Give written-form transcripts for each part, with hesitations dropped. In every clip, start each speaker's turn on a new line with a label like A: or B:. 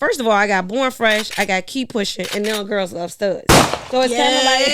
A: First of all, I got Born Fresh, I got Keep Pushing, and then Girls Love Studs. So it's kind of like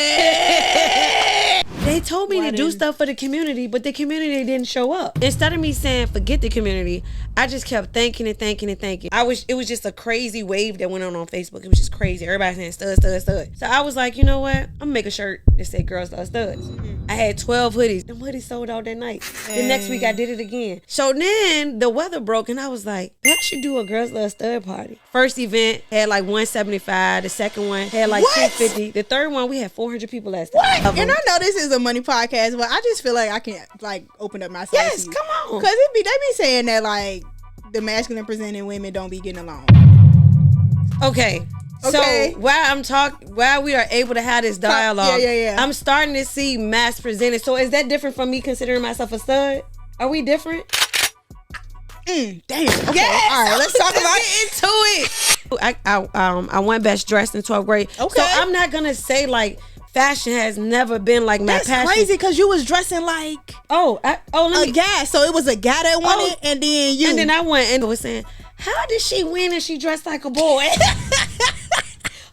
A: they told me to do stuff for the community, but the community didn't show up. Instead of me saying forget the community, I just kept thinking. It was just a crazy wave that went on Facebook. It was just crazy. Everybody saying studs. So I was like, you know what? I'm gonna make a shirt that said Girls Love Studs. I had 12 hoodies. Them hoodies sold out that night. The next week I did it again. So then the weather broke and I was like, I should do a Girls Love Stud party. First event had like 175. The second one had like 250. The third one we had 400 people last time.
B: What? And I know this is a money podcast, but I just feel like I can't like open up my side.
A: Yes, come on.
B: Because they be saying that like the masculine presenting women don't be getting along.
A: Okay. So while we are able to have this dialogue, I'm starting to see mass presented. So is that different from me considering myself a stud? Are we different?
B: Damn. Okay. Yes, all right. Let's talk about
A: into it. I won best dressed in 12th grade. Okay. So I'm not gonna say like fashion has never been like my passion.
B: That's crazy because you was dressing like a guy. So it was a guy that won it, and then you.
A: And then I went and was saying, how did she win and she dressed like a boy?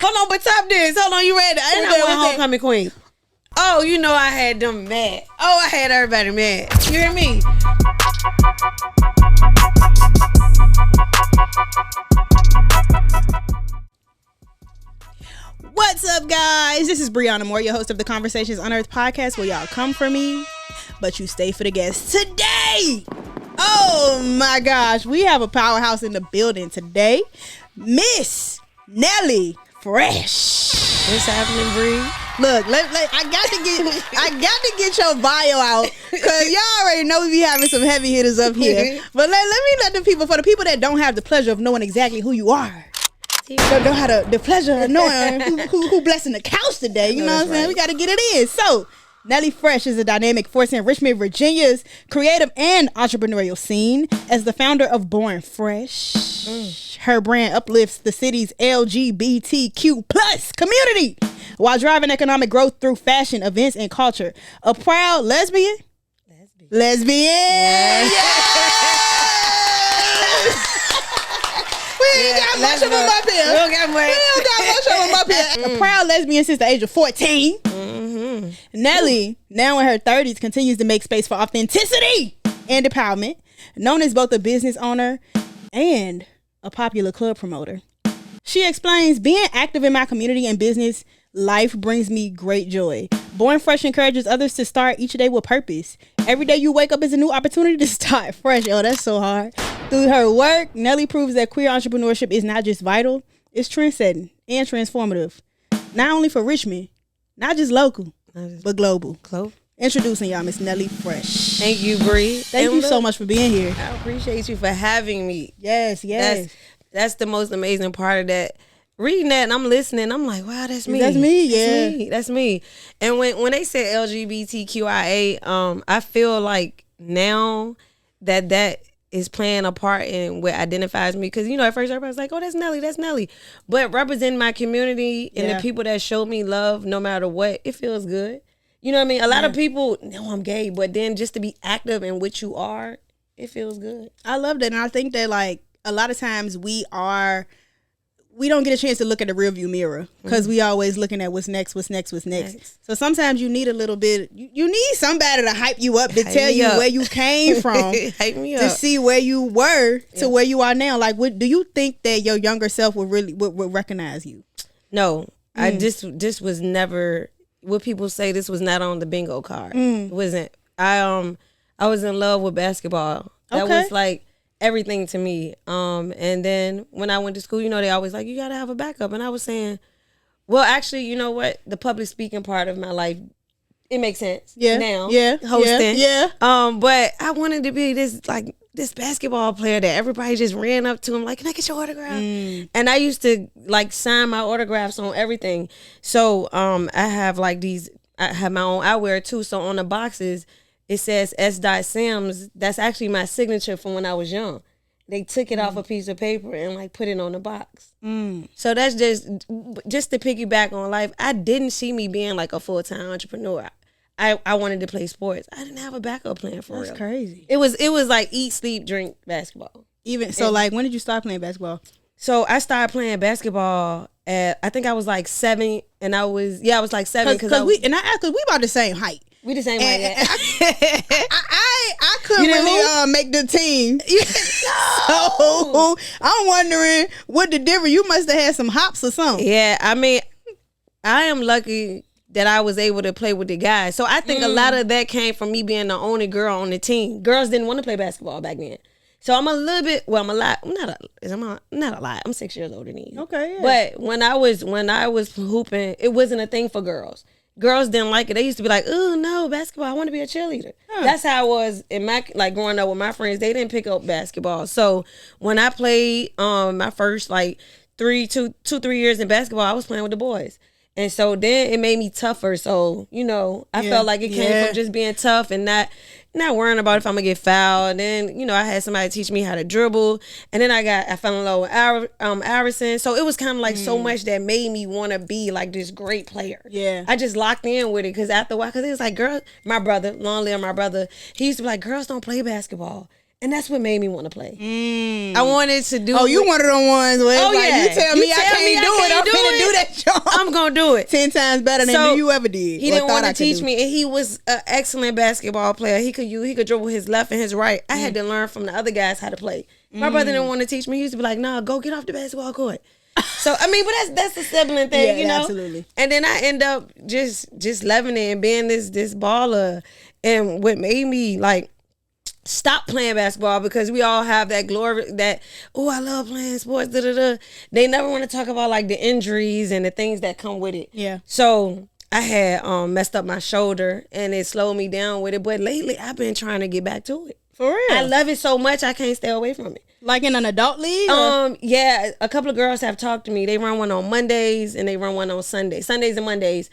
A: Hold on, but top this. Hold on, you ready? I went homecoming queen. Oh, you know I had them mad. Oh, I had everybody mad. You hear me?
B: What's up, guys? This is Brianna Moore, your host of the Conversations Unearthed podcast, where y'all come for me, but you stay for the guests. Today, oh my gosh, we have a powerhouse in the building today, Miss Nelly Fresh.
A: What's happening, Bree?
B: Look, I got to get your bio out because y'all already know we be having some heavy hitters up here. But let me let the people, for the people that don't have the pleasure of knowing exactly who you are, don't know how the pleasure of knowing who blessing the couch today. You know what I'm saying? We got to get it in. So, Nelly Fresh is a dynamic force in Richmond, Virginia's creative and entrepreneurial scene. As the founder of Born Fresh, her brand uplifts the city's LGBTQ plus community while driving economic growth through fashion, events, and culture. A proud lesbian. We ain't got much of them up here. We don't got much of them up here. A proud lesbian since the age of 14. Nelly, now in her 30s, continues to make space for authenticity and empowerment. Known as both a business owner and a popular club promoter, she explains, being active in my community and business life brings me great joy. Born Fresh encourages others to start each day with purpose. Every day you wake up is a new opportunity to start fresh. Oh, that's so hard. Through her work, Nelly proves that queer entrepreneurship is not just vital, it's trendsetting and transformative. Not only for Richmond, not just local, but global. Introducing y'all, Miss Nelly Fresh.
A: Thank you, Bree.
B: Thank you so much for being here.
A: I appreciate you for having me.
B: Yes.
A: That's the most amazing part of that. Reading that and I'm listening, I'm like, wow, that's me.
B: That's me,
A: That's me. And when they say LGBTQIA, I feel like now that is playing a part in what identifies me. Because, you know, at first everybody's like, oh, that's Nelly. But representing my community and the people that show me love no matter what, it feels good. You know what I mean? A lot of people know I'm gay, but then just to be active in what you are, it feels good.
B: I love that. And I think that, like, a lot of times we don't get a chance to look at the rearview mirror because we always looking at what's next. So sometimes you need a little bit, you need somebody to hype you up, to tell you where you came from,
A: hype me
B: to
A: up.
B: see where you were to where you are now. Like, do you think that your younger self would recognize you?
A: No, this was never what people say. This was not on the bingo card. It wasn't. I was in love with basketball. That was like everything to me. And then when I went to school, you know, they always like, you gotta have a backup. And I was saying, well, actually, you know what? The public speaking part of my life, it makes sense. Now. Hosting. But I wanted to be this basketball player that everybody just ran up to him like, can I get your autograph? And I used to like sign my autographs on everything. So I have like I have my own eyewear too. So on the boxes, it says S. Sims. That's actually my signature from when I was young. They took it off a piece of paper and like put it on the box. So that's just to piggyback on life. I didn't see me being like a full-time entrepreneur. I wanted to play sports. I didn't have a backup plan for real.
B: That's crazy.
A: It was like eat, sleep, drink, basketball.
B: Even so, like, when did you start playing basketball?
A: So I started playing basketball at, I think I was like 7, and I was like 7
B: because we about the same height.
A: We the same height.
B: I couldn't really make the team. So I'm wondering what the difference. You must have had some hops or something.
A: Yeah, I mean, I am lucky that I was able to play with the guys. So I think a lot of that came from me being the only girl on the team. Girls didn't want to play basketball back then. So I'm a little bit, I'm not a lot. I'm 6 years older than you.
B: Okay, yeah.
A: But when I was hooping, it wasn't a thing for girls. Girls didn't like it. They used to be like, "Oh no, basketball! I want to be a cheerleader." That's how I was in my growing up with my friends. They didn't pick up basketball. So when I played my first 3 years in basketball, I was playing with the boys. And so then it made me tougher. So, I felt like it came from just being tough and not worrying about if I'm going to get fouled. And then, I had somebody teach me how to dribble. And then I fell in love with Iverson. So it was kind of like so much that made me want to be like this great player.
B: Yeah.
A: I just locked in with it because after a while, because it was like, long live my brother, he used to be like, girls don't play basketball. And that's what made me want to play. I wanted to do.
B: Oh, you one of them ones where you tell me I can't do it. I'm gonna do that job.
A: I'm gonna do it
B: 10 times better than you ever did.
A: He didn't want to teach me, and he was an excellent basketball player. He could dribble his left and his right. I had to learn from the other guys how to play. My brother didn't want to teach me. He used to be like, "Nah, go get off the basketball court." So I mean, but that's the sibling thing, you know.
B: Absolutely.
A: And then I end up just loving it and being this baller. And what made me stop playing basketball, because we all have that glory that, I love playing sports, They never want to talk about the injuries and the things that come with it.
B: Yeah.
A: So I had messed up my shoulder and it slowed me down with it. But lately I've been trying to get back to it.
B: For real?
A: I love it so much I can't stay away from it.
B: Like in an adult league?
A: Yeah, a couple of girls have talked to me. They run one on Mondays and they run one on Sundays and Mondays.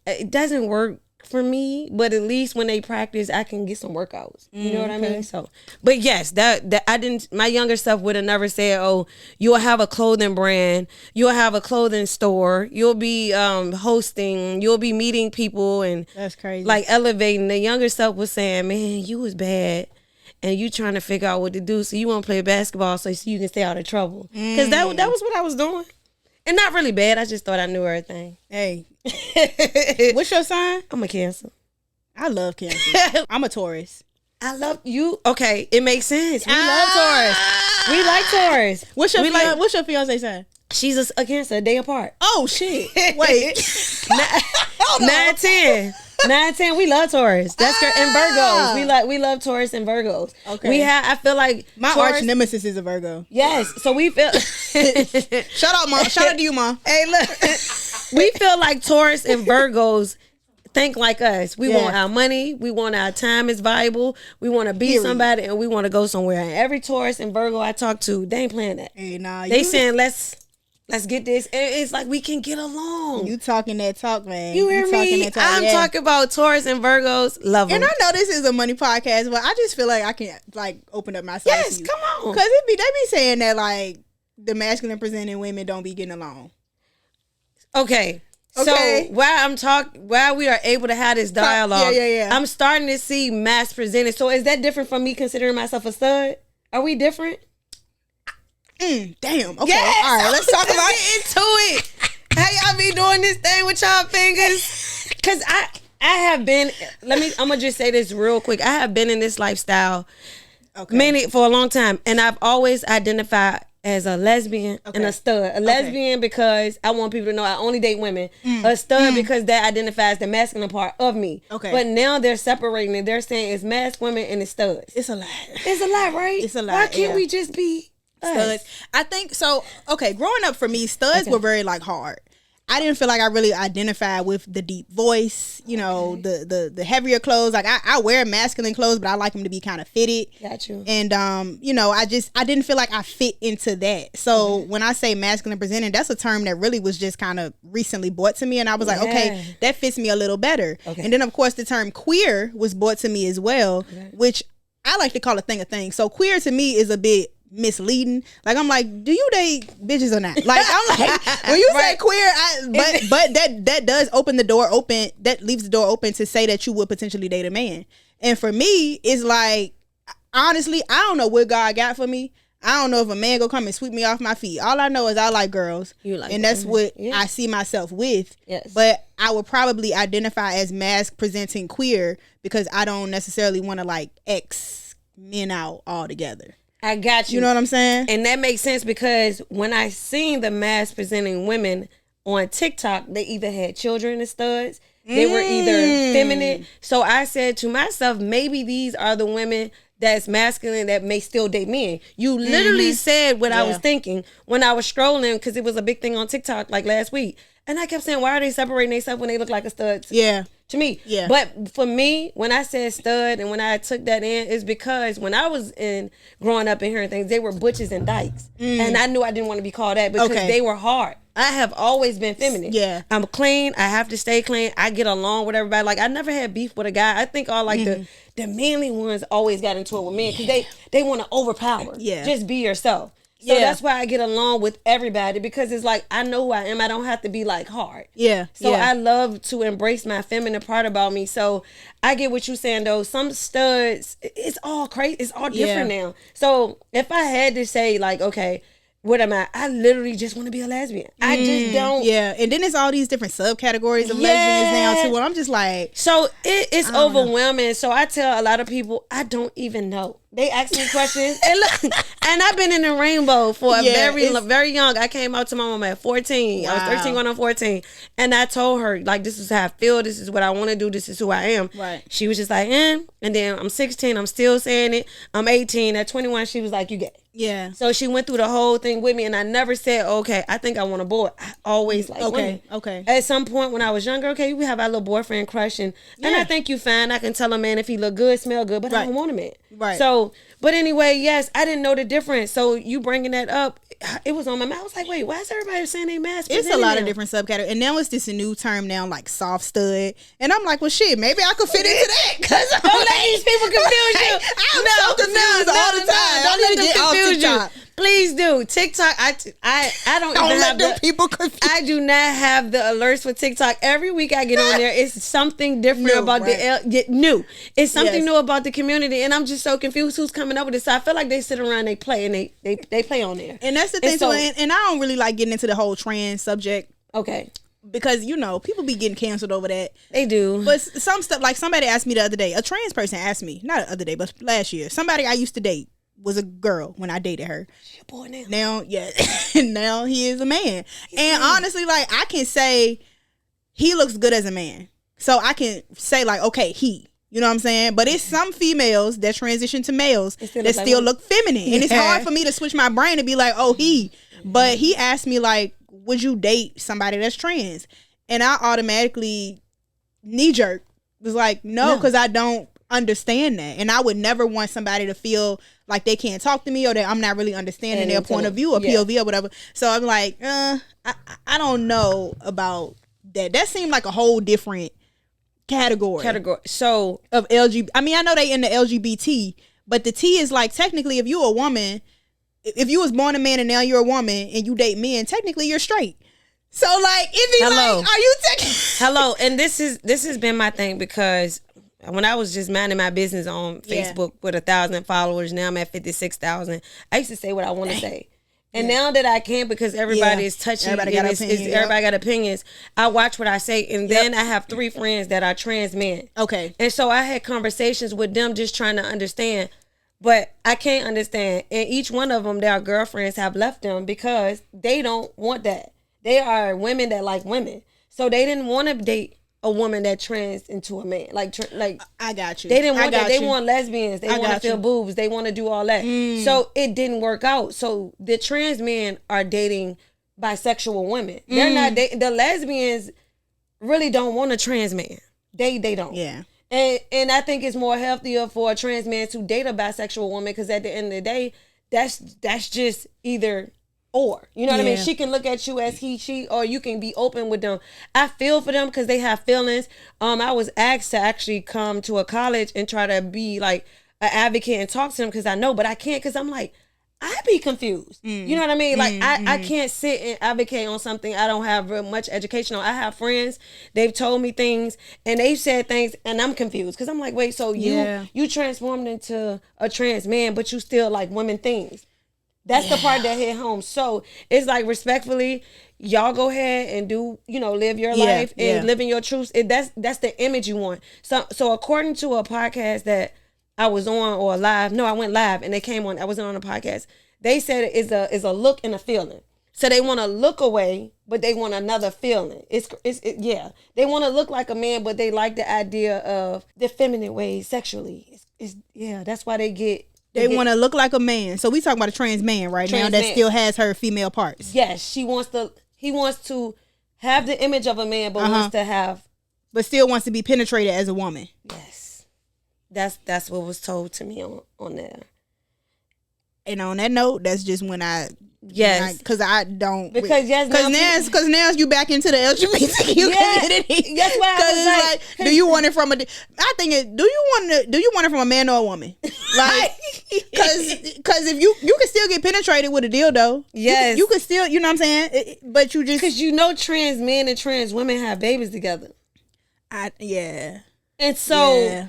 A: It doesn't work for me, but at least when they practice, I can get some workouts. You know what I mean? So, but yes, that I didn't. My younger self would have never said, "Oh, you'll have a clothing brand, you'll have a clothing store, you'll be hosting, you'll be meeting people," and
B: that's crazy.
A: Elevating. The younger self was saying, "Man, you was bad, and you trying to figure out what to do, so you want to play basketball, so you can stay out of trouble." Because that was what I was doing. And not really bad. I just thought I knew everything.
B: Hey. What's your sign?
A: I'm a Cancer.
B: I love Cancer. I'm a Taurus.
A: I love you. Okay, it makes sense. We love Taurus. We like Taurus.
B: What's your fiance sign?
A: She's a Cancer, a day apart.
B: Oh, shit. Wait.
A: 9-10. 9-10, we love Taurus. That's great. And Virgos. We love Taurus and Virgos. Okay. I feel like
B: my arch nemesis is a Virgo.
A: Yes. So we feel
B: Shout out, Mom. Shout out to you, Mom.
A: Hey, look. We feel like Taurus and Virgos think like us. We want our money. We want our time is valuable. We want to be somebody, and we want to go somewhere. And every Taurus and Virgo I talk to, they ain't playing that.
B: Hey, nah,
A: they saying let's get this. And it's like we can get along.
B: You talking that talk, man.
A: You hear me? I'm talking about Taurus and Virgos. Love them.
B: And I know this is a money podcast, but I just feel like I can open up myself.
A: Yes,
B: to you.
A: come on.
B: Because they be saying that the masculine presenting women don't be getting along.
A: Okay. So while we are able to have this dialogue, I'm starting to see mass presented. So is that different from me considering myself a stud? Are we different?
B: Damn. Okay. Yes, all right. Let's talk about
A: into it. How y'all be doing this thing with y'all fingers? Because I have been. I'm gonna just say this real quick. I have been in this lifestyle, for a long time, and I've always identified as a lesbian and a stud. A lesbian because I want people to know I only date women. A stud because that identifies the masculine part of me. Okay. But now they're separating it. They're saying it's masc women and it's studs.
B: It's a lot.
A: It's a lot, right?
B: It's a lot.
A: Why can't we just be
B: studs? I think so. Okay, growing up for me, studs were very hard. I didn't feel like I really identified with the deep voice, the heavier clothes. I wear masculine clothes, but I like them to be kind of fitted.
A: Got you.
B: And I didn't feel like I fit into that. So when I say masculine presenting, that's a term that really was just kind of recently brought to me, and I was like, okay, that fits me a little better. Okay. And then of course the term queer was brought to me as well, which I like to call a thing. So queer to me is a bit misleading. I'm like, do you date bitches or not? I'm like, when you say queer, but that does open the door open. That leaves the door open to say that you would potentially date a man. And for me, it's honestly, I don't know what God got for me. I don't know if a man go come and sweep me off my feet. All I know is I like girls. You like, and that's what I see myself with. Yes. But I would probably identify as mask presenting queer because I don't necessarily want to like X men out altogether.
A: I got you.
B: You know what I'm saying?
A: And that makes sense because when I seen the mask presenting women on TikTok, they either had children as studs, they were either feminine. So I said to myself, maybe these are the women that's masculine that may still date men. You literally said what I was thinking when I was scrolling, because it was a big thing on TikTok like last week. And I kept saying, why are they separating themselves when they look like a stud?
B: Yeah.
A: To me. Yeah. But for me, when I said stud and when I took that in, is because when I was growing up and hearing things, they were butches and dykes. And I knew I didn't want to be called that because they were hard. I have always been feminine. Yeah. I'm clean. I have to stay clean. I get along with everybody. Like, I never had beef with a guy. I think all like the manly ones always got into it with men because they want to overpower. Yeah. Just be yourself. So that's why I get along with everybody, because it's like, I know who I am. I don't have to be like hard. Yeah. So I love to embrace my feminine part about me. So I get what you're saying though. Some studs, it's all crazy. It's all different now. So if I had to say like, okay, what am I? I literally just want to be a lesbian. I just don't.
B: Yeah. And then it's all these different subcategories of lesbians now too. And I'm just like.
A: So it's overwhelming. So I tell a lot of people, I don't even know. They ask me questions. And look, and I've been in the rainbow for a very young. I came out to my mom at 14. Wow. I was 13 going on 14. And I told her, like, this is how I feel. This is what I want to do. This is who I am. Right. She was just like, And then I'm 16. I'm still saying it. I'm 18. At 21, she was like, you gay. Yeah. So she went through the whole thing with me, and I never said, okay, I think I want a boy. I always like women. Okay. At some point when I was younger, okay, we have our little boyfriend crush, and I think you fine. I can tell a man if he look good, smell good, but I don't want a man. Right. So, but anyway, yes, I didn't know the difference. So you bringing that up, it was on my mind. I was like, wait, why is everybody saying they mask?
B: It's a lot of different subcategories. And now it's this new term now, like soft stud. And I'm like, well, shit, maybe I could fit into that. Because
A: don't let these people confuse you.
B: I'm so confused all the time.
A: Don't let them confuse you. Please do. TikTok, I don't even
B: let them people confuse.
A: I do not have the alerts for TikTok. Every week I get on there, it's something different about new. It's something new about the community, and I'm just so confused who's coming up with this. So I feel like they sit around, they play, and they play on there.
B: And that's the thing, and I don't really like getting into the whole trans subject. Okay. Because, people be getting canceled over that.
A: They do.
B: But some stuff, like somebody asked me the other day, a trans person asked me, not the other day, but last year, somebody I used to date was a girl when I dated her.
A: She a boy now.
B: Now, now he is a man. And honestly, like, I can say he looks good as a man. So I can say, like, okay, he. You know what I'm saying? But it's some females that transition to males that still look feminine. And it's hard for me to switch my brain and be like, oh, he. But he asked me, like, would you date somebody that's trans? And I automatically knee-jerk was like, no, because I don't understand that. And I would never want somebody to feel like they can't talk to me or that I'm not really understanding their point of view or POV or whatever. So I'm like, I don't know about that. That seemed like a whole different category.
A: So
B: of LGBT. I mean, I know they in the LGBT, but the T is like, technically, if you're a woman, if you was born a man and now you're a woman and you date men, technically you're straight. So like, if he like, are you taking?
A: Hello, and this has been my thing, because when I was just minding my business on Facebook with 1,000 followers, now I'm at 56,000. I used to say what I want to say. And now that I can't, because everybody is touching, everybody got opinions, I watch what I say. And then I have 3 friends that are trans men. Okay. And so I had conversations with them just trying to understand. But I can't understand. And each one of them, their girlfriends have left them because they don't want that. They are women that like women. So they didn't want to date a woman that trans into a man. Like
B: I got you.
A: They didn't want that. They want lesbians. They want to feel boobs. They want to do all that. So it didn't work out. So the trans men are dating bisexual women. They're not the lesbians really don't want a trans man. They don't. Yeah. And I think it's more healthier for a trans man to date a bisexual woman, because at the end of the day, that's just either or. You know what I mean? She can look at you as he, she, or you can be open with them. I feel for them because they have feelings. I was asked to actually come to a college and try to be like an advocate and talk to them, because I know, but I can't, because I'm like, I'd be confused. You know what I mean? Like, I can't sit and advocate on something I don't have real much education on. I have friends, they've told me things, and they've said things, and I'm confused. Because I'm like, wait, so you transformed into a trans man, but you still like women things. That's the part that hit home. So it's like, respectfully, y'all go ahead and do, live your life and live in your truth. That's the image you want. So according to a podcast that I was on, or live, no, I went live and they came on, I wasn't on a podcast. They said it's a look and a feeling. So they want to look away, but they want another feeling. They want to look like a man, but they like the idea of the feminine ways sexually. That's why they get.
B: They want to look like a man. So we talking about a trans man now that still has her female parts.
A: Yes, he wants to have the image of a man, but wants to have,
B: but still wants to be penetrated as a woman.
A: Yes, that's what was told to me on there.
B: And on that note, that's just when because now you back into the LGBTQ community.
A: That's why I was
B: do you want it from do you want it from a man or a woman? Like, because if you can still get penetrated with a dildo.
A: Yes,
B: you can still, you know what I'm saying? But you just,
A: because trans men and trans women have babies together. And so.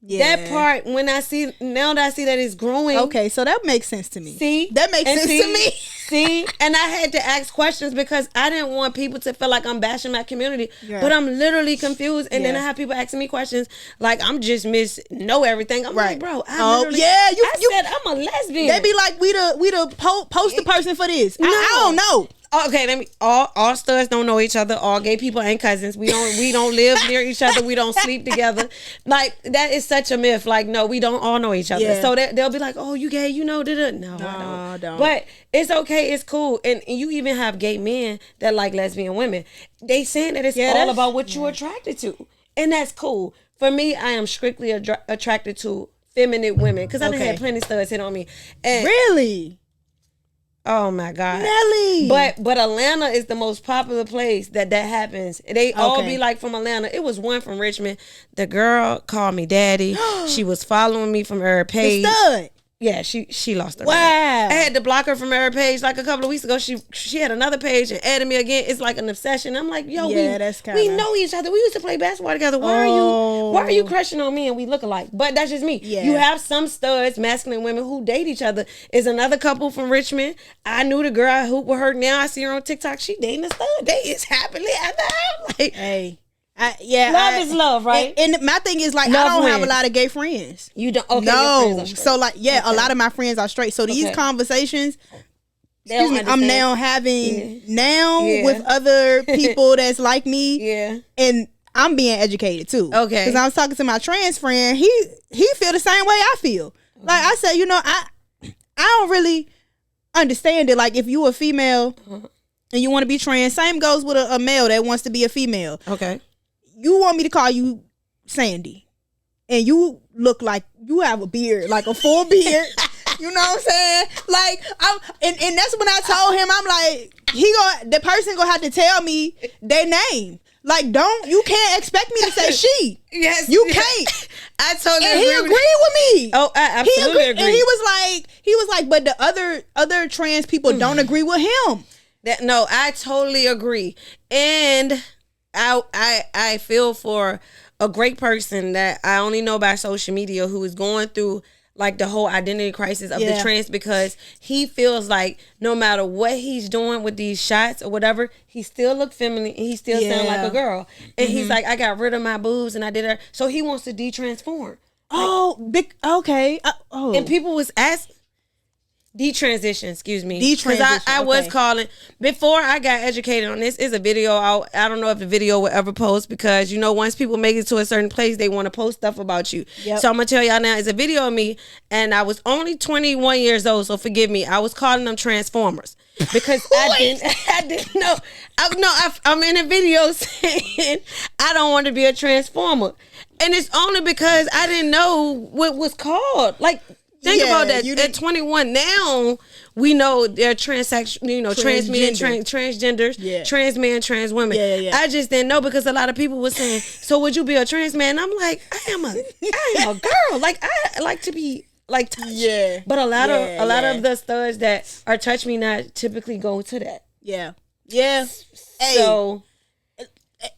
A: Yeah. That part, when I see that it's growing.
B: Okay, so that makes sense to me.
A: See?
B: That makes sense to me.
A: See? And I had to ask questions because I didn't want people to feel like I'm bashing my community. Yeah. But I'm literally confused. And then I have people asking me questions like I'm just know everything. I'm like, bro, I said I'm a lesbian.
B: They be like, we the poster person for this. No. I don't know.
A: Okay, all studs don't know each other. All gay people ain't cousins. We don't live near each other. We don't sleep together. Like, that is such a myth. Like, no, we don't all know each other. Yeah. So they'll be like, oh, you gay, No, I don't. But it's okay. It's cool. And you even have gay men that like lesbian women. They saying that it's all about what you're attracted to, and that's cool. For me, I am strictly attracted to feminine women because I done had plenty of studs hit on me. And
B: really.
A: Oh my God,
B: Nelly!
A: But Atlanta is the most popular place that happens. They all be like from Atlanta. It was one from Richmond. The girl called me daddy. She was following me from her page.
B: The stud.
A: Yeah, she lost her.
B: Wow.
A: Mind. I had to block her from her page like a couple of weeks ago. She had another page and added me again. It's like an obsession. I'm like, yo, we know each other. We used to play basketball together. Why are you crushing on me and we look alike? But that's just me. Yeah. You have some studs, masculine women who date each other. Is another couple from Richmond. I knew the girl I hooped with her. Now I see her on TikTok. She dating a stud. They is happily ever after. Like,
B: hey.
A: Love is love, right?
B: And my thing is, like, love I don't have a lot of gay friends.
A: You don't? Okay,
B: no. So, like, a lot of my friends are straight. So these conversations, I'm now having with other people that's like me. Yeah. And I'm being educated too. Okay. Because I was talking to my trans friend. He feel the same way I feel. Like I said, I don't really understand it. Like, if you a female and you want to be trans, same goes with a male that wants to be a female. Okay. You want me to call you Sandy, and you look like you have a beard, like a full beard. You know what I'm saying? Like, and that's when I told him, I'm like, the person gonna have to tell me their name. Like, you can't expect me to say she. Yes, you can't.
A: I totally
B: and
A: agree.
B: He agreed with me.
A: Oh, I absolutely agree.
B: And he was like, but the other trans people don't agree with him.
A: No, I totally agree, and I feel for a great person that I only know by social media who is going through like the whole identity crisis of the trans, because he feels like no matter what he's doing with these shots or whatever, he still look feminine and he still sound like a girl. And he's like, I got rid of my boobs and I did her. So he wants to detransform.
B: Okay.
A: And people was asking. Detransition, excuse me. Because I was calling before I got educated on this. Is a video out. I don't know if the video will ever post, because once people make it to a certain place, they want to post stuff about you. Yep. So I'm gonna tell y'all now. It's a video of me, and I was only 21 years old. So forgive me. I was calling them Transformers because I didn't know. I'm in a video saying I don't want to be a Transformer, and it's only because I didn't know what was called like. Think about that. At 21 now, we know they're transsexual, trans men, transgenders, trans men, trans women. I just didn't know because a lot of people were saying, so would you be a trans man? And I'm like, I am a girl. Like, I like to be like touched. Yeah. But a lot of the studs that are touch me not typically go to that. Yeah. Yeah. So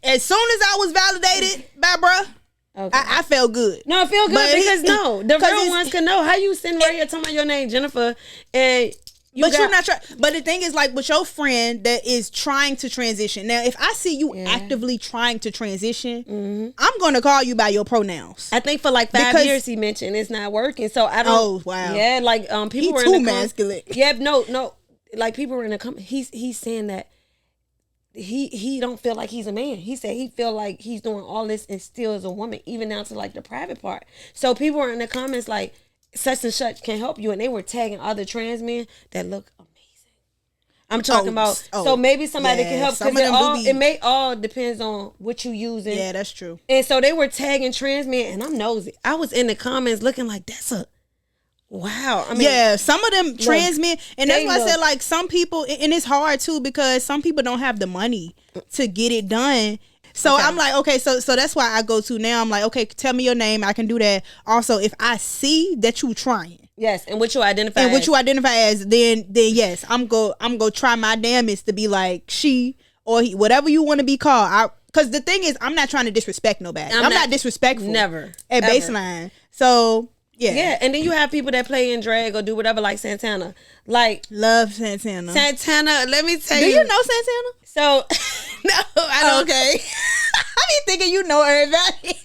B: as soon as I was validated by bruh, okay. I felt good.
A: No, I feel good because the real ones can know. How you sitting right here talking about your name, Jennifer, and
B: You're not trying. But the thing is, like, with your friend that is trying to transition. Now, if I see you actively trying to transition, I'm going to call you by your pronouns.
A: I think for like 5 years he mentioned it's not working. So I don't.
B: Oh wow.
A: Yeah, like people
B: he
A: were
B: too
A: in the
B: masculine.
A: Yeah, no. Like people were in the comment. He's saying that he don't feel like he's a man. He said he feel like he's doing all this and still is a woman, even down to like the private part. So people were in the comments like, such and such can help you, and they were tagging other trans men that look amazing. I'm talking about so maybe somebody can help, because it may all depends on what you using.
B: Yeah, that's true.
A: And so they were tagging trans men, and I'm nosy. I was in the comments looking like, that's a wow. I mean,
B: yeah, some of them trans men, and that's why I said, like, some people, and it's hard too, because some people don't have the money to get it done. So I'm like, okay, so that's why I go to now. I'm like, okay, tell me your name. I can do that. Also, if I see that you trying.
A: Yes, and what you identify
B: as, then yes, I'm go try my damnedest to be like she or he, whatever you want to be called. Because the thing is, I'm not trying to disrespect nobody. I'm not disrespectful.
A: Never.
B: At baseline. So yeah.
A: Yeah, and then you have people that play in drag or do whatever, like Santana. Like,
B: love Santana.
A: Santana, let me tell you.
B: Do you know Santana?
A: So no, I don't.
B: Okay. I be thinking you know everybody.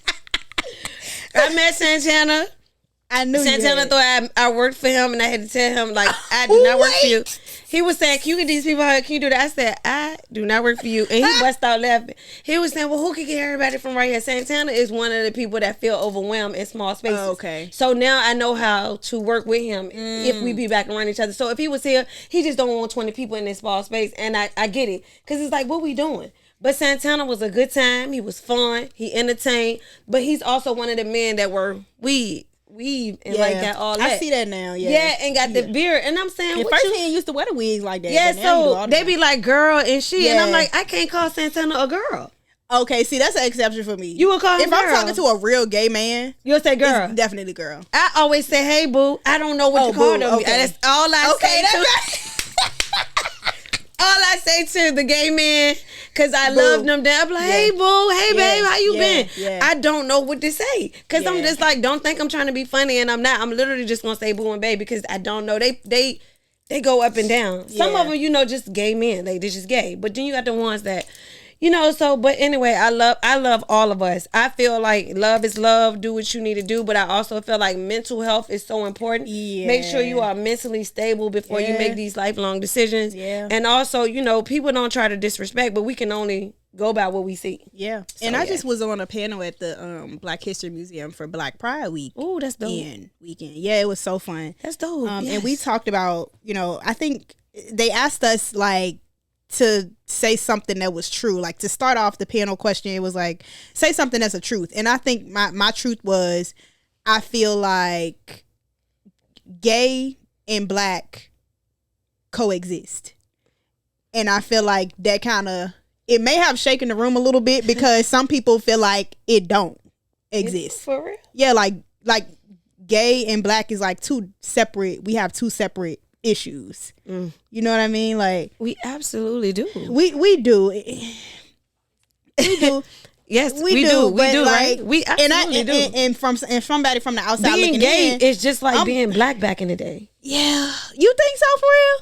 A: I met Santana.
B: I knew
A: Santana thought I worked for him, and I had to tell him, like, I do not work for you. He was saying, can you get these people out? Can you do that? I said, I do not work for you. And he bust out laughing. He was saying, well, who can get everybody from right here? Santana is one of the people that feel overwhelmed in small spaces.
B: Oh, okay.
A: So now I know how to work with him if we be back around each other. So if he was here, he just don't want 20 people in this small space. And I get it. Because it's like, what we doing? But Santana was a good time. He was fun. He entertained. But he's also one of the men that were weave and like that all that.
B: I see that now.
A: Yeah, and got the beard. And I'm saying,
B: at first he didn't used to wear the wigs like that.
A: Yeah, so they be like girl and she.
B: Yeah.
A: And I'm like, I can't call Santana a girl.
B: Okay, see, that's an exception for me.
A: You would call him
B: if
A: girl.
B: I'm talking to a real gay man,
A: you'll say girl.
B: It's definitely girl.
A: I always say, hey boo. I don't know what to call them. Okay. That's all I say. All I say to the gay man, because I love them. I'm like, hey boo, hey babe, how you been?
B: Yeah.
A: I don't know what to say, because I'm just like, don't think I'm trying to be funny, and I'm not. I'm literally just gonna say boo and babe, because I don't know. They go up and down. Some of them, just gay men. They're just gay. But then you got the ones that, but anyway, I love all of us. I feel like love is love. Do what you need to do. But I also feel like mental health is so important. Yeah. Make sure you are mentally stable before you make these lifelong decisions. Yeah. And also, people don't try to disrespect, but we can only go by what we see. Yeah.
B: So, and I just was on a panel at the Black History Museum for Black Pride Week.
A: Oh, that's dope.
B: Weekend. Yeah, it was so fun.
A: That's dope. Yes.
B: And we talked about, I think they asked us, like, to say something that was true. Like, to start off the panel question, it was like, say something that's a truth. And I think my truth was, I feel like gay and black coexist. And I feel like that kind of, it may have shaken the room a little bit, because some people feel like it don't exist.
A: For real?
B: Yeah, like gay and black is like we have two separate issues. You know what I mean? Like,
A: we absolutely do.
B: We do. We do.
A: Yes, we do. We do,
B: like,
A: right? We absolutely do.
B: And from somebody from the outside
A: being
B: looking
A: gay
B: in,
A: is just like being black back in the day.
B: Yeah, you think so, for real?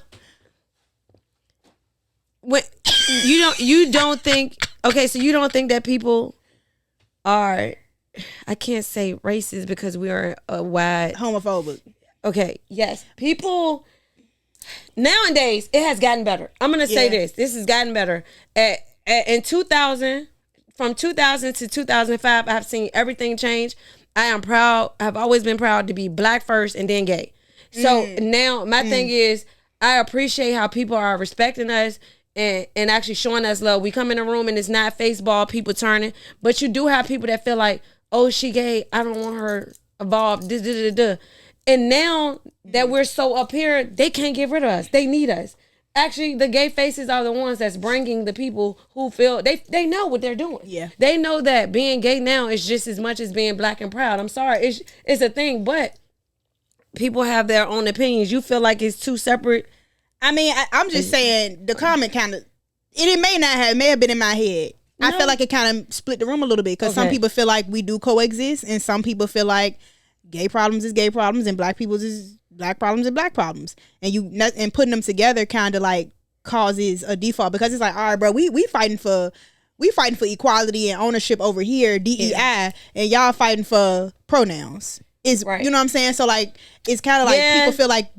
A: When you don't think, okay, so you don't think that people are, I can't say racist because we are a wide
B: homophobic.
A: Okay, yes, people nowadays, it has gotten better. I'm gonna say this has gotten better. In 2000, from 2000 to 2005, I've seen everything change. I am proud. I've always been proud to be black first and then gay. So now my thing is, I appreciate how people are respecting us and actually showing us love. We come in a room and it's not faceball, people turning, but you do have people that feel like, oh, she gay, I don't want her involved. And now that we're so up here, they can't get rid of us. They need us. Actually, the gay faces are the ones that's bringing the people who feel they know what they're doing. Yeah, they know that being gay now is just as much as being black and proud. I'm sorry, it's a thing, but people have their own opinions. You feel like it's two separate.
B: I mean, I'm just saying the comment kind of it may have been in my head. No. I feel like it kind of split the room a little bit, because some people feel like we do coexist, and some people feel like gay problems is gay problems and black people's is black problems and black problems, and putting them together kind of like causes a default, because it's like, all right, bro, we fighting for equality and ownership over here, DEI, and y'all fighting for pronouns. Is right. You know what I'm saying? So like, it's kind of like people feel like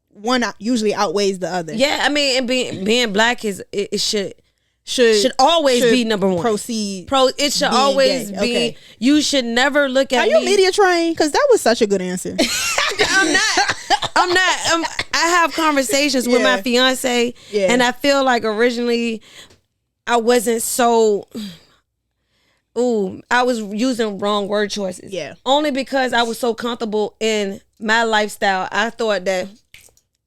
B: one usually outweighs the other.
A: Yeah, I mean, and being black should always be number one. It should always be. Okay. You should never look at.
B: Are you media trained? Because that was such a good answer.
A: I'm not. I have conversations with my fiance, and I feel like originally I wasn't so. I was using wrong word choices. Yeah. Only because I was so comfortable in my lifestyle, I thought that